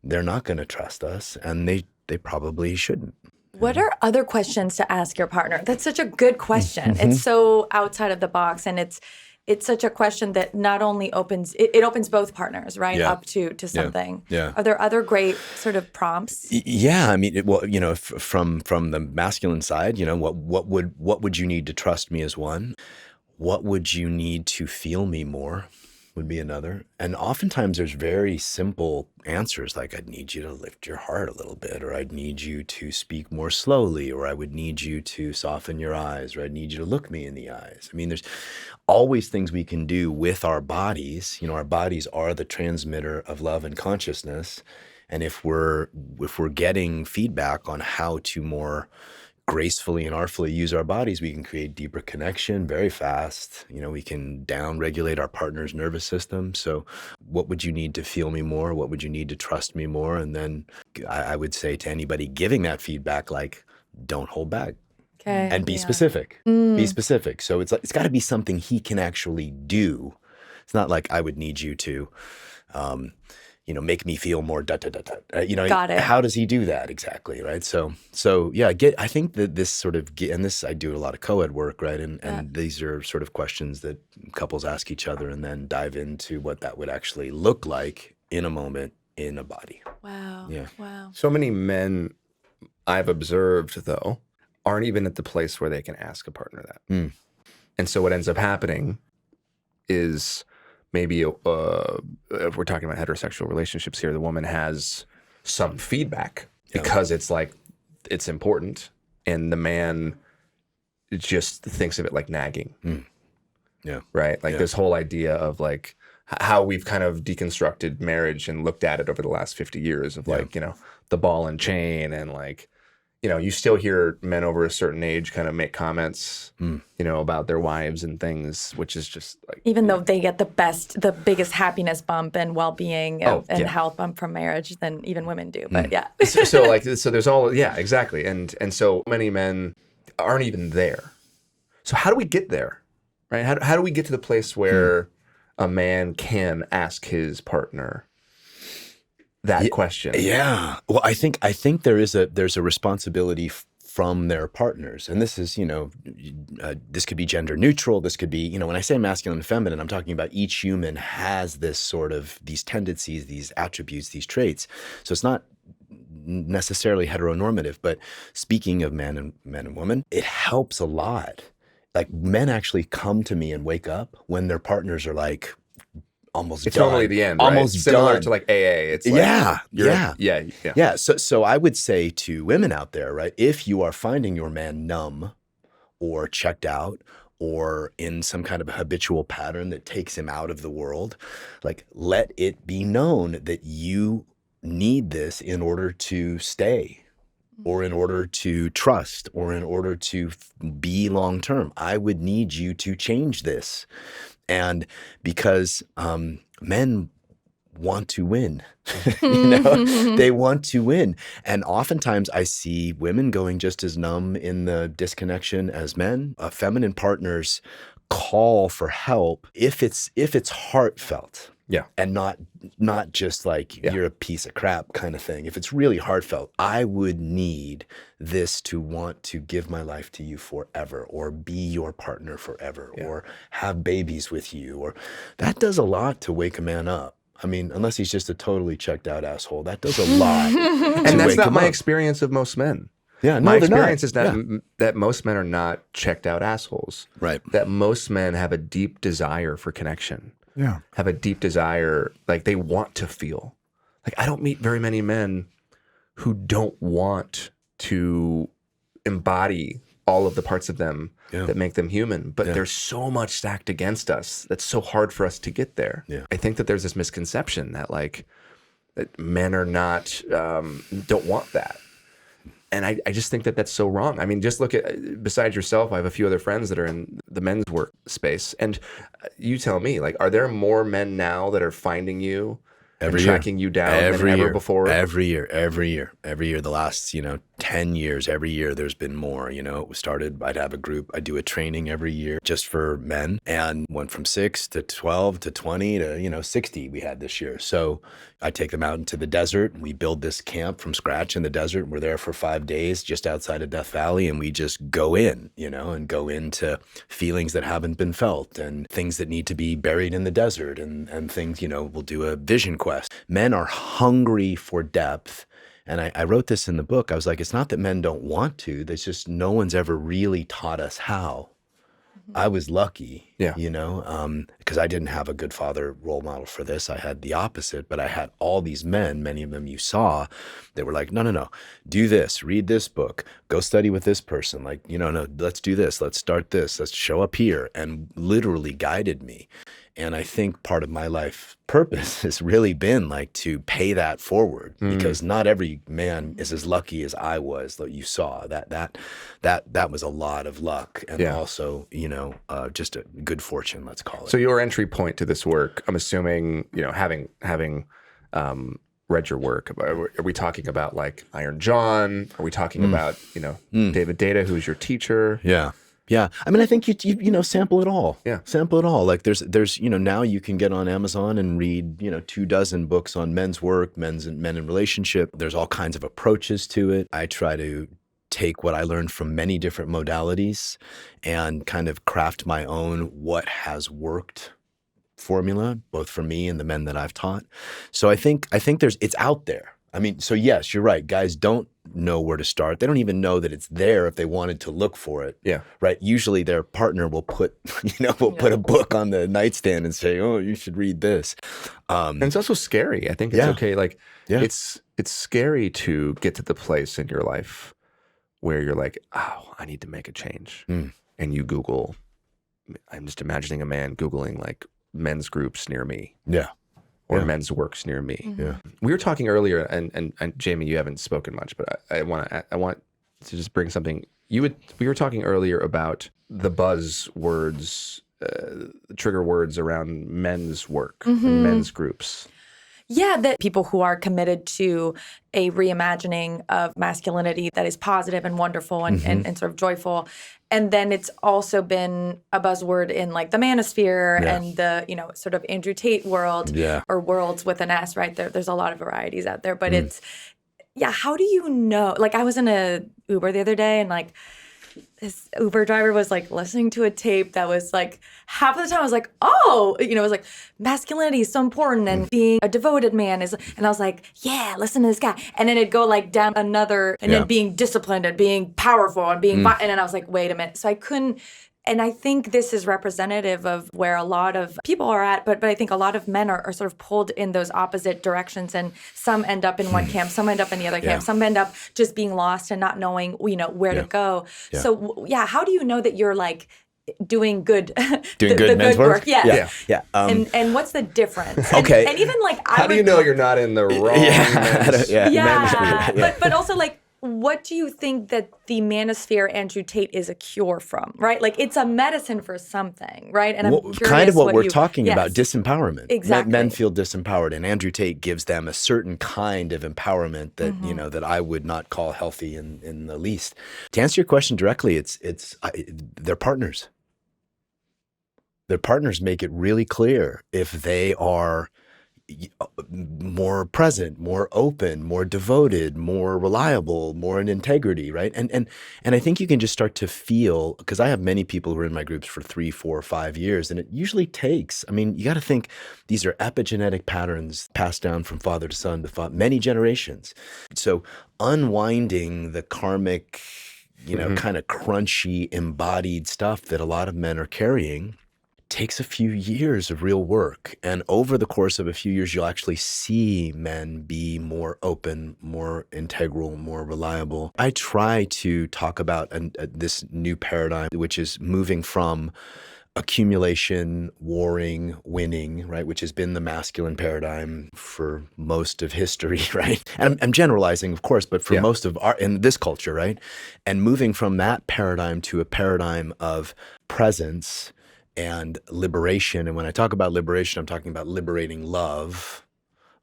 they're not going to trust us, and they probably shouldn't. What are other questions to ask your partner? That's such a good question. It's so outside of the box, and it's such a question that not only opens it opens both partners, right, up to something. Yeah. Are there other great sort of prompts? Yeah, I mean, from the masculine side, what would you need to trust me as one? What would you need to feel me more? Would be another. And oftentimes there's very simple answers, like I'd need you to lift your heart a little bit, or I'd need you to speak more slowly, or I would need you to soften your eyes, or I'd need you to look me in the eyes. I mean, there's always things we can do with our bodies. Our bodies are the transmitter of love and consciousness. And if we're getting feedback on how to more gracefully and artfully use our bodies, we can create deeper connection very fast. We can down-regulate our partner's nervous system. So what would you need to feel me more? What would you need to trust me more? And then I would say to anybody giving that feedback, like, don't hold back. Okay. And be specific. Be specific. So it's got to be something he can actually do. It's not like I would need you to make me feel more Got it. How does he do that exactly, right? So yeah, I think that this sort of, and this, I do a lot of co-ed work, right? And these are sort of questions that couples ask each other and then dive into what that would actually look like in a moment in a body. Wow. Yeah. Wow. So many men I've observed, though, aren't even at the place where they can ask a partner that. And so what ends up happening is maybe if we're talking about heterosexual relationships here, the woman has some feedback because it's like, it's important. And the man just thinks of it like nagging. Yeah. Right? Like this whole idea of like how we've kind of deconstructed marriage and looked at it over the last 50 years of like, the ball and chain, and like, you still hear men over a certain age kind of make comments, about their wives and things, which is just like, even though they get the biggest happiness bump and well-being and health bump from marriage than even women do. But so there's all, exactly. And so many men aren't even there. So how do we get there, right? How do we get to the place where a man can ask his partner that question? Yeah. Well, I think there's a responsibility from their partners, and this is this could be gender neutral. This could be when I say masculine and feminine, I'm talking about each human has this sort of these tendencies, these attributes, these traits. So it's not necessarily heteronormative, but speaking of men and women, it helps a lot. Like men actually come to me and wake up when their partners are like, almost it's done. Normally the end, almost right? Similar done. to like AA. It's like, yeah. So I would say to women out there, right, if you are finding your man numb or checked out or in some kind of a habitual pattern that takes him out of the world, like let it be known that you need this in order to stay, or in order to trust, or in order to be long-term. I would need you to change this. And because men want to win, they want to win. And oftentimes I see women going just as numb in the disconnection as men. Feminine partners call for help if it's heartfelt. Yeah. And not just like you're a piece of crap kind of thing. If it's really heartfelt, I would need this to want to give my life to you forever, or be your partner forever, or have babies with you, or that does a lot to wake a man up. I mean, unless he's just a totally checked out asshole, that does a lot. And that's not my experience of most men. Yeah, no, my experience is that most men are not checked out assholes. Right. That most men have a deep desire for connection. Yeah. Have a deep desire, like they want to feel. Like I don't meet very many men who don't want to embody all of the parts of them that make them human. But there's so much stacked against us that's so hard for us to get there. Yeah. I think that there's this misconception that like that men are not, don't want that. And I just think that that's so wrong. I mean, just look at, besides yourself, I have a few other friends that are in the men's work space. And you tell me, like, are there more men now that are finding you and tracking you down than ever before? Every year. The last, 10 years, every year there's been more. You know, it started, I'd have a group, I'd do a training every year just for men, and went from 6 to 12 to 20 to, 60 we had this year. So I take them out into the desert. We build this camp from scratch in the desert. We're there for 5 days just outside of Death Valley, and we just go in, and go into feelings that haven't been felt and things that need to be buried in the desert and things, we'll do a vision quest. Men are hungry for depth. And I wrote this in the book. I was like, it's not that men don't want to. There's just no one's ever really taught us how. I was lucky, because I didn't have a good father role model for this. I had the opposite, but I had all these men, many of them you saw, they were like, no, do this, read this book, go study with this person. Like, no, let's do this, let's start this, let's show up here, and literally guided me. And I think part of my life purpose has really been like to pay that forward, because not every man is as lucky as I was. That you saw that was a lot of luck, and also just a good fortune, let's call it. So your entry point to this work, I'm assuming, having read your work, are we talking about like Iron John? Are we talking about David Data, who's your teacher? Yeah. I mean, I think you sample it all. Yeah. Sample it all. Like there's now you can get on Amazon and read, 24 books on men's work, men in relationship. There's all kinds of approaches to it. I try to take what I learned from many different modalities and kind of craft my own what has worked formula, both for me and the men that I've taught. So I think it's out there. I mean, so yes, you're right. Guys don't know where to start. They don't even know that it's there if they wanted to look for it. Yeah. Right. Usually their partner will put a book on the nightstand and say, oh, you should read this. And it's also scary. I think it's okay. Like it's scary to get to the place in your life where you're like, oh, I need to make a change. And you Google, I'm just imagining a man Googling like men's groups near me. Yeah. Or men's works near me. Yeah. We were talking earlier, and Jamie, you haven't spoken much, but I want to just bring something. We were talking earlier about the buzzwords, trigger words around men's work, and men's groups. Yeah, that people who are committed to a reimagining of masculinity that is positive and wonderful and sort of joyful. And then it's also been a buzzword in like the manosphere and the, sort of Andrew Tate world or worlds with an S, right? There's a lot of varieties out there, but it's, how do you know? Like I was in a Uber the other day and like this Uber driver was like listening to a tape that was like half of the time I was like, oh, it was like masculinity is so important and being a devoted man is, and I was like, yeah, listen to this guy. And then it'd go like down another, and then being disciplined and being powerful and being, and then I was like, wait a minute. So I couldn't. And I think this is representative of where a lot of people are at, but I think a lot of men are sort of pulled in those opposite directions, and some end up in one camp, some end up in the other camp, some end up just being lost and not knowing, where to go. Yeah. So, how do you know that you're like doing good, doing good men's work? Yeah. And what's the difference? Okay. And even like, how do you know you're not in the wrong? But also like, what do you think that the manosphere Andrew Tate is a cure from, right? Like it's a medicine for something, right? And I'm curious kind of what we're talking about, disempowerment. Exactly. Men feel disempowered, and Andrew Tate gives them a certain kind of empowerment that that I would not call healthy in the least. To answer your question directly, they're partners. Their partners make it really clear if they are more present, more open, more devoted, more reliable, more in integrity, right? And I think you can just start to feel, because I have many people who are in my groups for 3, 4, 5 years, and it usually takes, you got to think these are epigenetic patterns passed down from father to son to many generations. So unwinding the karmic, kind of crunchy embodied stuff that a lot of men are carrying takes a few years of real work. And over the course of a few years, you'll actually see men be more open, more integral, more reliable. I try to talk about this new paradigm, which is moving from accumulation, warring, winning, right, which has been the masculine paradigm for most of history, right? And I'm generalizing, of course, but for most of in this culture, right? And moving from that paradigm to a paradigm of presence and liberation. And when I talk about liberation, I'm talking about liberating love,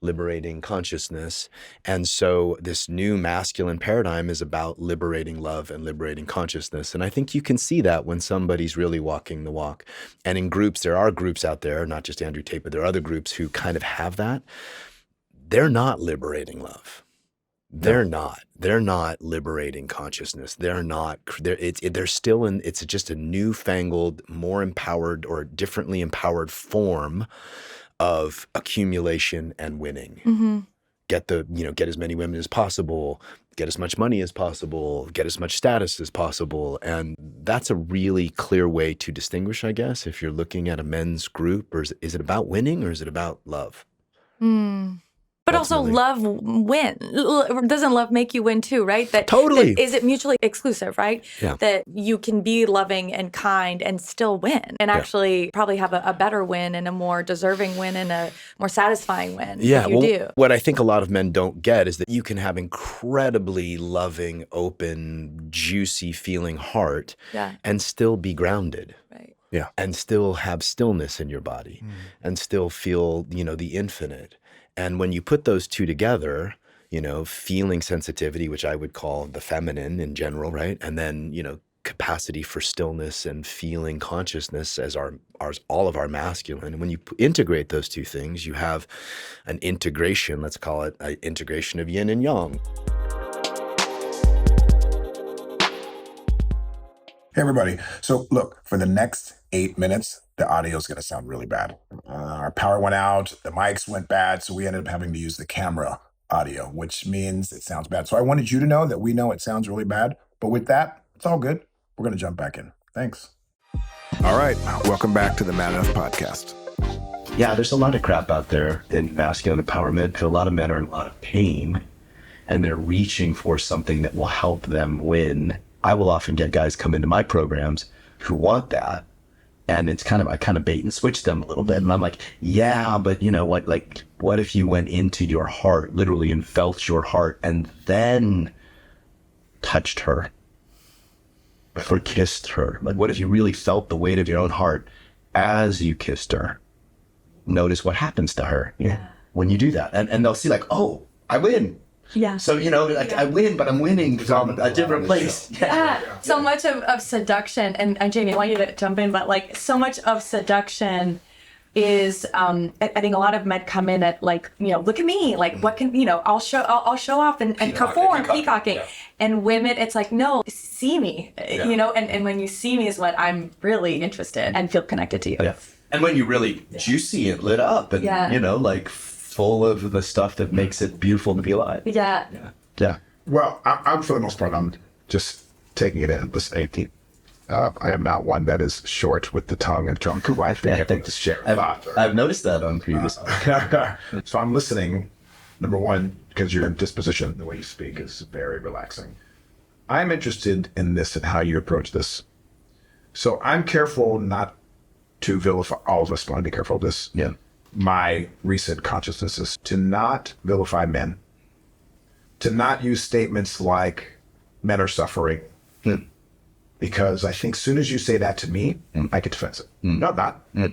liberating consciousness. And so this new masculine paradigm is about liberating love and liberating consciousness. And I think you can see that when somebody's really walking the walk. And in groups, there are groups out there, not just Andrew Tate, but there are other groups who kind of have that. They're not liberating love. They're not liberating consciousness. They're still in, it's just a newfangled, more empowered or differently empowered form of accumulation and winning. Mm-hmm. Get as many women as possible, get as much money as possible, get as much status as possible. And that's a really clear way to distinguish, I guess, if you're looking at a men's group, or is it about winning or is it about love? But ultimately. Also love win. Doesn't love make you win too, right? Totally. Is it mutually exclusive, right? Yeah. That you can be loving and kind and still win and actually probably have a better win and a more deserving win and a more satisfying win. Yeah. If you do. What I think a lot of men don't get is that you can have incredibly loving, open, juicy feeling heart and still be grounded. Right. Yeah. And still have stillness in your body and still feel, the infinite. And when you put those two together, feeling sensitivity, which I would call the feminine in general, right? And then, capacity for stillness and feeling consciousness as all of our masculine. And when you integrate those two things, you have an integration, let's call it an integration of yin and yang. Hey, everybody. So look, for the next 8 minutes, the audio is going to sound really bad. Our power went out, the mics went bad, so we ended up having to use the camera audio, which means it sounds bad. So I wanted you to know that we know it sounds really bad, but with that, it's all good. We're going to jump back in. Thanks. All right. Welcome back to the Man Enough podcast. Yeah, there's a lot of crap out there in masculine empowerment. A lot of men are in a lot of pain, and they're reaching for something that will help them win. I will often get guys come into my programs who want that. And it's I kind of bait and switch them a little bit. And I'm like, yeah, but you know what? Like, what if you went into your heart, literally, and felt your heart and then touched her or kissed her? Like, what if you really felt the weight of your own heart as you kissed her? Notice what happens to her when you do that. And they'll see like, oh, I win. Yeah. So, I win, but I'm winning from a different place. Yeah. So much of seduction, and Jamie, I want you to jump in, but like so much of seduction is, I think a lot of men come in at like, look at me, like what can, I'll show off and perform, peacocking. Yeah. And women, it's like, no, see me, and when you see me is when I'm really interested and feel connected to you. Yeah. And when you really juicy and lit up and, like full of the stuff that makes it beautiful to be alive. Yeah. Well, I'm for the most part, I'm just taking it in, listening. I am not one that is short with the tongue and drunk. I think to share. I've noticed that on previous. So I'm listening, number one, because your disposition, the way you speak is very relaxing. I'm interested in this and how you approach this. So I'm careful not to vilify, all of us want to be careful of this. Yeah. My recent consciousness is to not vilify men, to not use statements like men are suffering, because I think as soon as you say that to me, I get defensive. No, I'm not.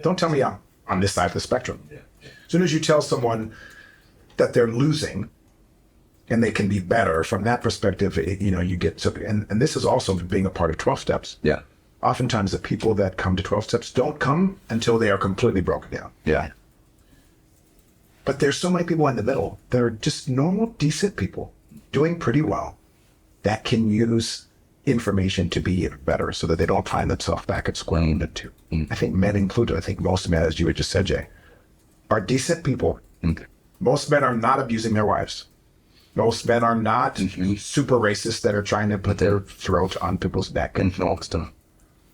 Don't tell me I'm on this side of the spectrum. As soon as you tell someone that they're losing and they can be better from that perspective, you get something. And this is also being a part of 12 steps. Yeah. Oftentimes the people that come to 12 steps don't come until they are completely broken down. Yeah. But there's so many people in the middle that are just normal, decent people doing pretty well that can use information to be even better so that they don't find themselves back at square one and two. I think men included, I think most men, as you had just said, Jay, are decent people. Most men are not abusing their wives. Most men are not super racist that are trying to put their throat on people's neck and all that stuff.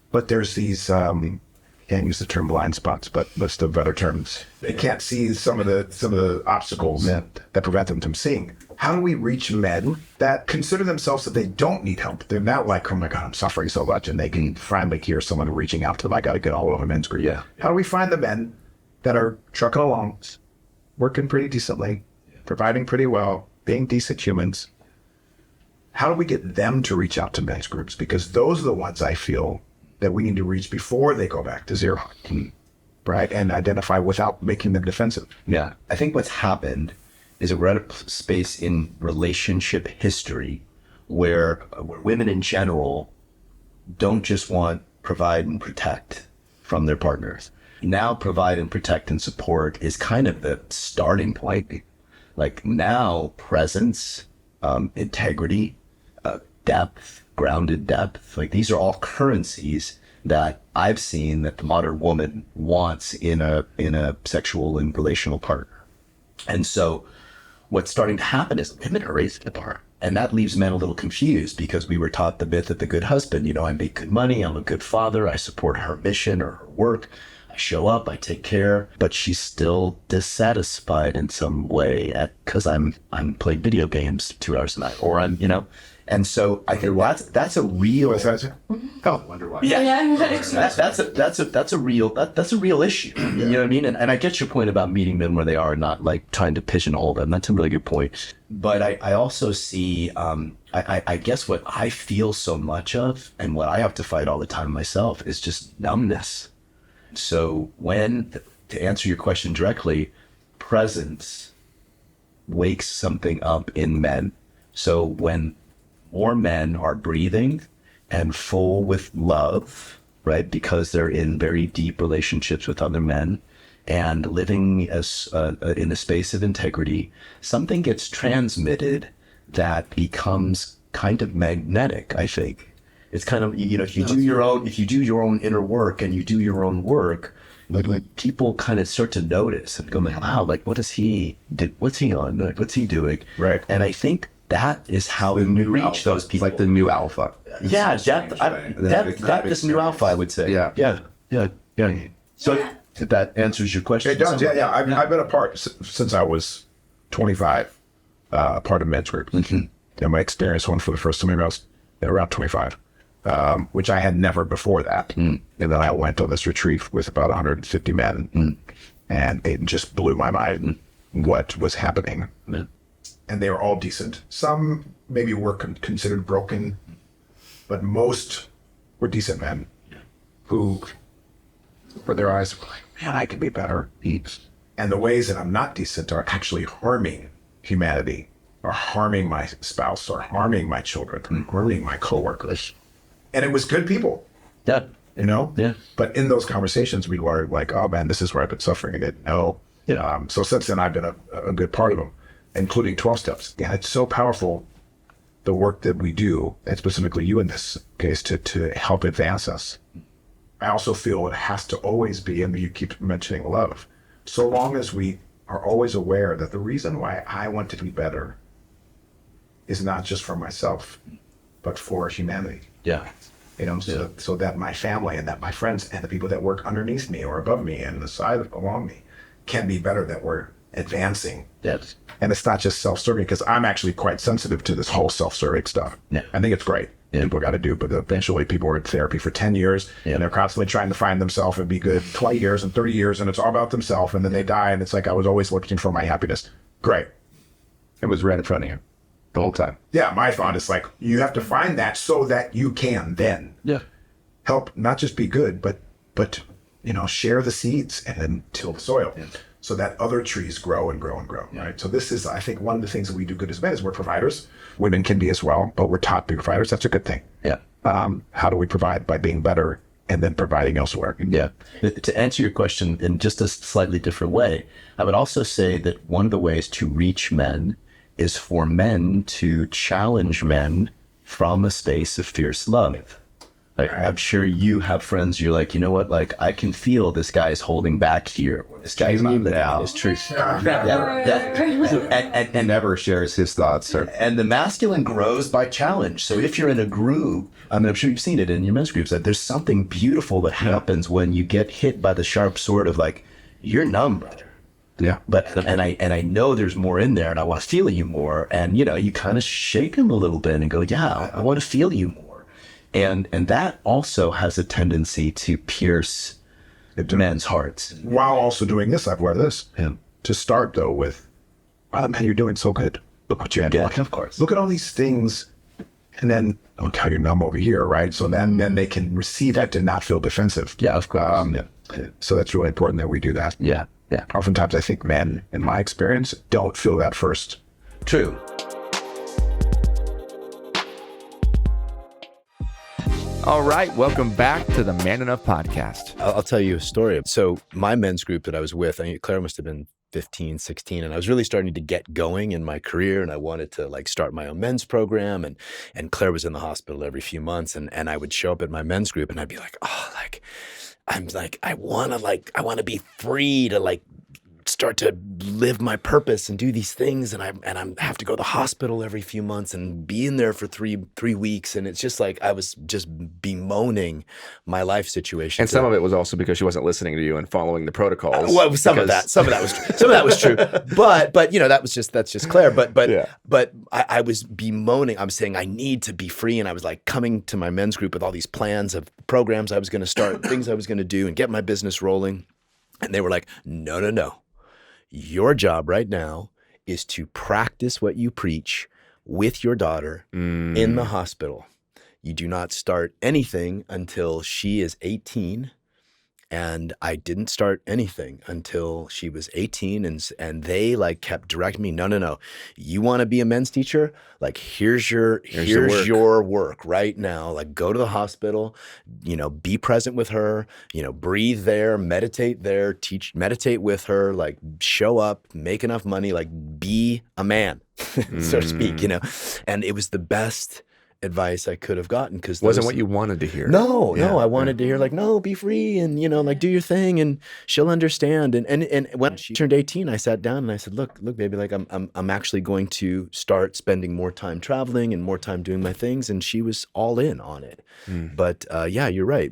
But there's these, can't use the term blind spots, but list of better terms. They can't see some of the obstacles that prevent them from seeing. How do we reach men that consider themselves that they don't need help? They're not like, oh my God, I'm suffering so much, and they can finally hear someone reaching out to them. I got to get all over men's group. Yeah. How do we find the men that are trucking along, working pretty decently, providing pretty well, being decent humans? How do we get them to reach out to men's groups? Because those are the ones I feel that we need to reach before they go back to zero. right? And identify without making them defensive. Yeah. I think what's happened is we're at a space in relationship history where women in general don't just want provide and protect from their partners. Now provide and protect and support is kind of the starting point. Like now presence, integrity, depth, grounded depth, like these are all currencies that I've seen that the modern woman wants in a sexual and relational partner. And so what's starting to happen is women are raising the bar. And that leaves men a little confused because we were taught the myth of the good husband. You know, I make good money, I'm a good father, I support her mission or her work, I show up, I take care, but she's still dissatisfied in some way because I'm playing video games 2 hours a night, or I'm, you know. And so I think that's a real. What's that? Oh, wonder why. Yeah, that's a real issue. You know what I mean? And I get your point about meeting men where they are, not like trying to pigeonhole them. That's a really good point. But I also see, I guess what I feel so much of, and what I have to fight all the time myself, is just numbness. So to answer your question directly, presence wakes something up in men. So when more men are breathing and full with love, right? Because they're in very deep relationships with other men and living as in a space of integrity, something gets transmitted that becomes kind of magnetic, I think. It's kind of, you know, if you do your own inner work and you do your own work, like people kind of start to notice and go, wow, like what's he on? Like, what's he doing? Right. And I think that is how we reach those people. Like the new alpha. Yeah, that's new alpha, I would say. Yeah. So if that answers your question. It does, yeah. I've been a part since I was 25, part of men's group. Mm-hmm. And my experience one for the first time, maybe I was around 25, which I had never before that. And then I went on this retreat with about 150 men, and it just blew my mind what was happening. And they were all decent. Some maybe were considered broken, but most were decent men who, for their eyes, were like, man, I could be better. And the ways that I'm not decent are actually harming humanity, or harming my spouse, or harming my children, harming my coworkers. And it was good people. Yeah. You know? Yeah. But in those conversations, we were like, oh man, this is where I've been suffering. I didn't know. Yeah. So since then, I've been a good part of them, including 12 steps. Yeah, it's so powerful, the work that we do, and specifically you in this case, to help advance us. I also feel it has to always be, and you keep mentioning love, so long as we are always aware that the reason why I want to be better is not just for myself, but for humanity. Yeah. You know, so that my family and that my friends and the people that work underneath me or above me and the side along me can be better, that we're advancing. Yes. And it's not just self-serving, because I'm actually quite sensitive to this whole self-serving stuff. Yeah. I think it's great. Yeah. People got to do, but eventually people are in therapy for 10 years and they're constantly trying to find themselves and be good 20 years and 30 years, and it's all about themselves, and then they die and it's like, I was always looking for my happiness. Great. It was right in front of you the whole time. Yeah, my thought is like, you have to find that so that you can then help not just be good, but you know, share the seeds and then till the soil. Yeah. So that other trees grow and grow and grow, right? So this is, I think, one of the things that we do good as men is we're providers. Women can be as well, but we're taught to be providers. That's a good thing. Yeah. How do we provide? By being better and then providing elsewhere. Yeah. To answer your question in just a slightly different way, I would also say that one of the ways to reach men is for men to challenge men from a space of fierce love. Like, I'm sure you have friends, you're like, you know what, like, I can feel this guy's holding back here. This guy's not living out his truth. And never shares his thoughts. And the masculine grows by challenge. So if you're in a group, I mean, I'm sure you've seen it in your men's groups, that there's something beautiful that happens when you get hit by the sharp sword of like, you're numb, brother. Yeah. But and I know there's more in there, and I want to feel you more. And you know, you kind of shake him a little bit and go, yeah, I want to feel you more. And that also has a tendency to pierce men's hearts. While also doing this, I've learned this. To start though with, wow, man, you're doing so good. Look what you had. Yeah, of course. Look at all these things. And then, look how you're numb over here, right? So then they can receive that and not feel defensive. Yeah, of course. So that's really important that we do that. Yeah. Oftentimes I think men, in my experience, don't feel that first. True. All right, welcome back to the Man Enough podcast. I'll tell you a story. So my men's group that I was with, Claire must have been 15, 16, and I was really starting to get going in my career, and I wanted to like start my own men's program, and Claire was in the hospital every few months, and I would show up at my men's group and I'd be like, I want to be free to like start to live my purpose and do these things, and I have to go to the hospital every few months and be in there for three weeks, and it's just like I was just bemoaning my life situation. And some of it was also because she wasn't listening to you and following the protocols. Well, some of that was true. But that's just Claire. But I was bemoaning. I was saying I need to be free, and I was like coming to my men's group with all these plans of programs I was going to start, things I was going to do, and get my business rolling, and they were like, no. Your job right now is to practice what you preach with your daughter in the hospital. You do not start anything until she is 18. And I didn't start anything until she was 18. And they like kept directing me, no. You want to be a men's teacher? Like, here's your work right now. Like, go to the hospital, be present with her, breathe there, meditate there, meditate with her, like show up, make enough money, like be a man, so to speak, And it was the best advice I could have gotten, because wasn't what you wanted to hear. No, I wanted to hear like, no, be free and like do your thing and she'll understand. And when she turned 18, I sat down and I said, look, baby, like I'm actually going to start spending more time traveling and more time doing my things. And she was all in on it. But yeah, you're right.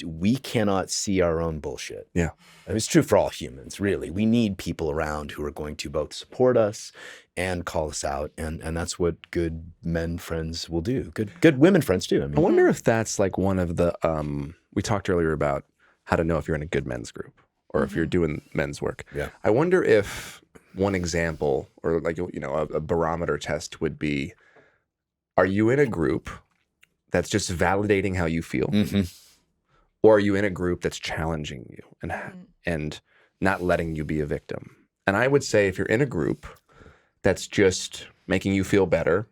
We cannot see our own bullshit. Yeah. It's true for all humans, really. We need people around who are going to both support us and call us out, and that's what good men friends will do. Good women friends too. I wonder if that's like one of the we talked earlier about how to know if you're in a good men's group or if you're doing men's work. Yeah. I wonder if one example or like a barometer test would be: are you in a group that's just validating how you feel, or are you in a group that's challenging you and not letting you be a victim? And I would say if you're in a group that's just making you feel better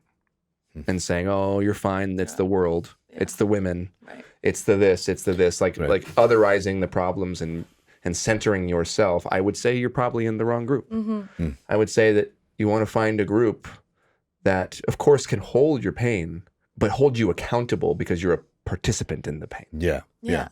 and saying, oh, you're fine, it's the world, it's the women, it's the this, like otherizing the problems and centering yourself, I would say you're probably in the wrong group. I would say that you want to find a group that, of course, can hold your pain, but hold you accountable because you're a participant in the pain. Yeah.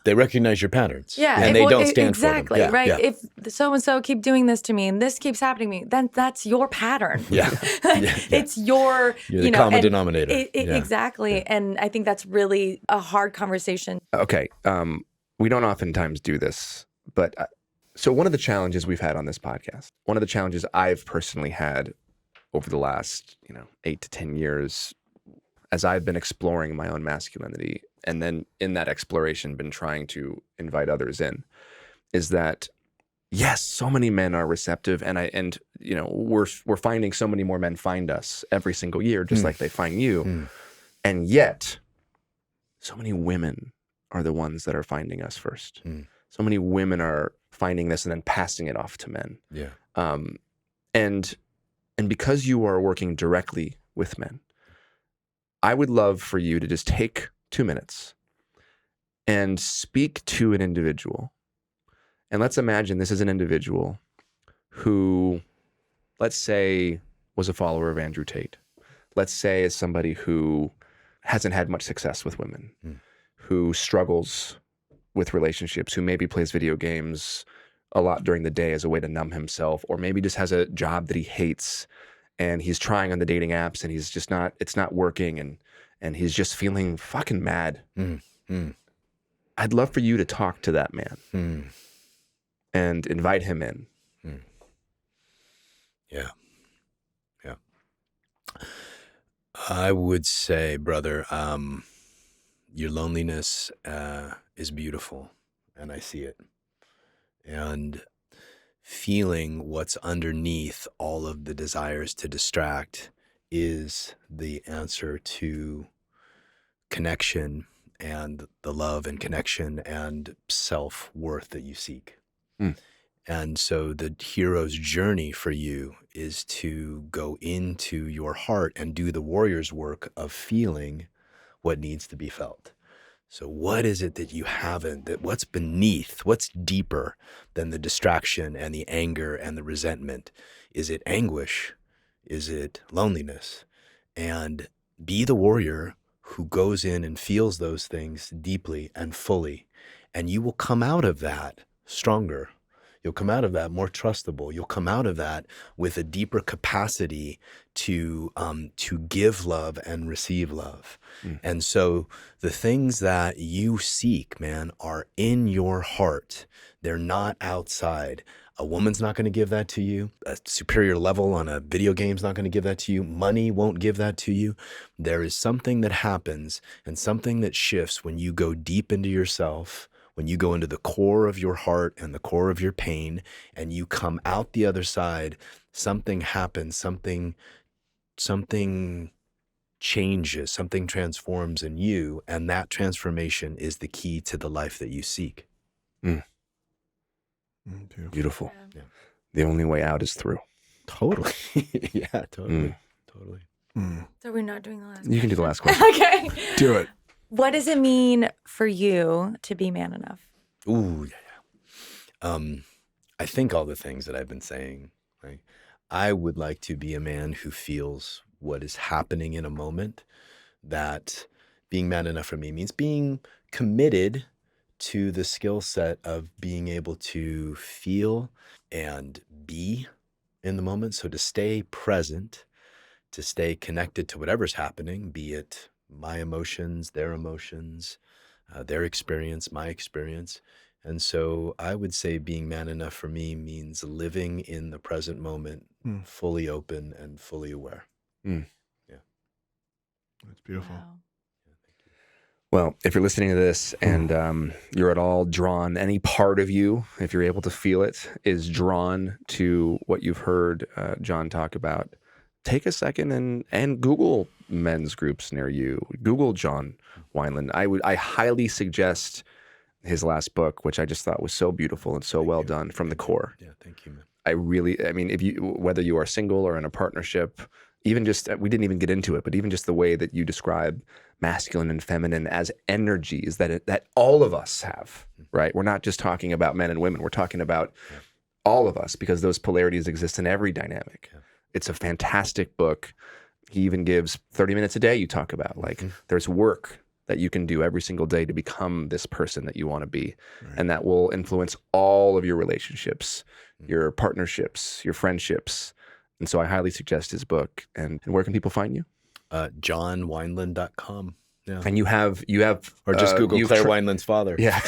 They recognize your patterns. Yeah. And they don't stand exactly, for them. Right. If so-and-so keep doing this to me and this keeps happening to me, then that's your pattern. Yeah. It's you're the common denominator. Exactly. Yeah. And I think that's really a hard conversation. Okay. We don't oftentimes do this, but so one of the challenges we've had on this podcast, one of the challenges I've personally had over the last, 8 to 10 years, as I've been exploring my own masculinity, and then in that exploration been trying to invite others in, is that yes, so many men are receptive, and we're finding so many more men find us every single year, just like they find you, and yet so many women are the ones that are finding us first. So many women are finding this and then passing it off to men. Yeah. And because you are working directly with men, I would love for you to just take 2 minutes and speak to an individual. And let's imagine this is an individual who, let's say, was a follower of Andrew Tate. Let's say is somebody who hasn't had much success with women, who struggles with relationships, who maybe plays video games a lot during the day as a way to numb himself, or maybe just has a job that he hates and he's trying on the dating apps and he's just it's not working and he's just feeling fucking mad. I'd love for you to talk to that man and invite him in. Yeah. I would say, brother, your loneliness is beautiful, and I see it. And feeling what's underneath all of the desires to distract is the answer to connection and the love and connection and self-worth that you seek. And so the hero's journey for you is to go into your heart and do the warrior's work of feeling what needs to be felt. So what is it that you haven't, that what's beneath, what's deeper than the distraction and the anger and the resentment? Is it anguish? Is it loneliness? And be the warrior who goes in and feels those things deeply and fully, and you will come out of that stronger. You'll come out of that more trustable. You'll come out of that with a deeper capacity to give love and receive love. And so the things that you seek, man, are in your heart. They're not outside. A woman's not going to give that to you. A superior level on a video game's not going to give that to you. Money won't give that to you. There is something that happens and something that shifts when you go deep into yourself, when you go into the core of your heart and the core of your pain, and you come out the other side. Something happens, something changes, something transforms in you, and that transformation is the key to the life that you seek. Beautiful. Yeah. The only way out is through. Totally. Yeah, totally. So we're not doing the last You can do the last question. Okay. Do it. What does it mean for you to be man enough? Ooh, yeah. I think all the things that I've been saying, right? I would like to be a man who feels what is happening in a moment. That being man enough for me means being committed to the skill set of being able to feel and be in the moment. So to stay present, to stay connected to whatever's happening, be it my emotions, their experience, my experience. And so I would say being man enough for me means living in the present moment, fully open and fully aware. Yeah. That's beautiful. Wow. Well, if you're listening to this and you're at all drawn, any part of you, if you're able to feel it, is drawn to what you've heard John talk about, take a second and Google men's groups near you. Google John Wineland. I highly suggest his last book, which I just thought was so beautiful and so well done from the core. Yeah, thank you, man. I mean, whether you are single or in a partnership, even just, we didn't even get into it, but even just the way that you describe masculine and feminine as energies that all of us have, right? We're not just talking about men and women. We're talking about all of us, because those polarities exist in every dynamic. Yeah. It's a fantastic book. He even gives 30 minutes a day you talk about. Like, there's work that you can do every single day to become this person that you want to be. Right. And that will influence all of your relationships, your partnerships, your friendships. And so I highly suggest his book. And where can people find you? JohnWineland.com. Yeah. And you have, or just Google Claire Wineland's father. Yeah.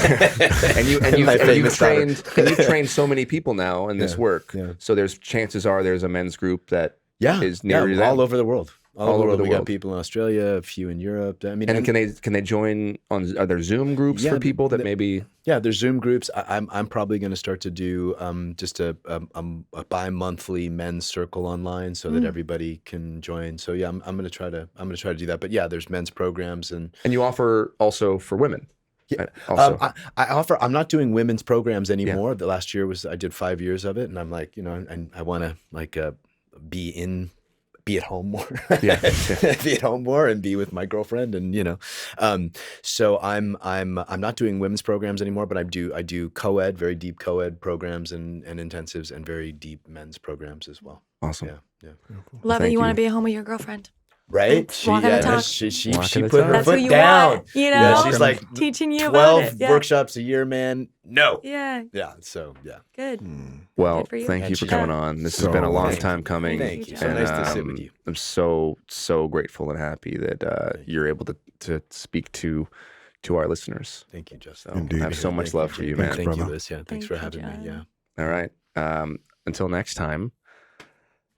and you've trained so many people now in this work. Yeah. So chances are there's a men's group that is near you. All over the world. All over the world. We got people in Australia, a few in Europe. I mean, and can they join on? Are there Zoom groups for people that maybe? Yeah, there's Zoom groups. I'm probably going to start to do just a bi-monthly men's circle online so that everybody can join. So yeah, I'm going to try to do that. But yeah, there's men's programs and you offer also for women. Yeah, I offer. I'm not doing women's programs anymore. The last year I did 5 years of it, and I'm like, and I want to be at home more, be at home more and be with my girlfriend. And, so I'm not doing women's programs anymore, but I do co-ed, very deep co-ed programs and intensives, and very deep men's programs as well. Awesome. Yeah. Cool. Love it. You want to be at home with your girlfriend. Right? She put her foot down. Want, she's like teaching you 12 workshops a year, man. No. Yeah. So Good. Well, thank you for coming on. This has been a long time coming. Thank you. So nice to sit with you. I'm so grateful and happy that you're able to speak to our listeners. Thank you, Justin. Indeed. I have so much love for you, man. Thank you, Liz. Yeah, thanks for having me. Yeah. All right. Until next time.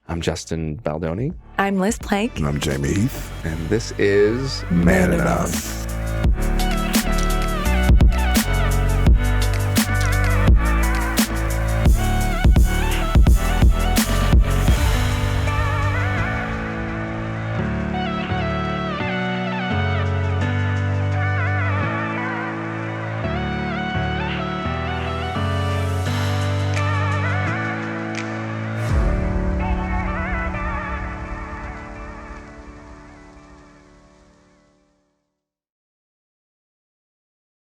I'm Justin Baldoni. I'm Liz Plank. And I'm Jamie Heath. And this is Man Enough.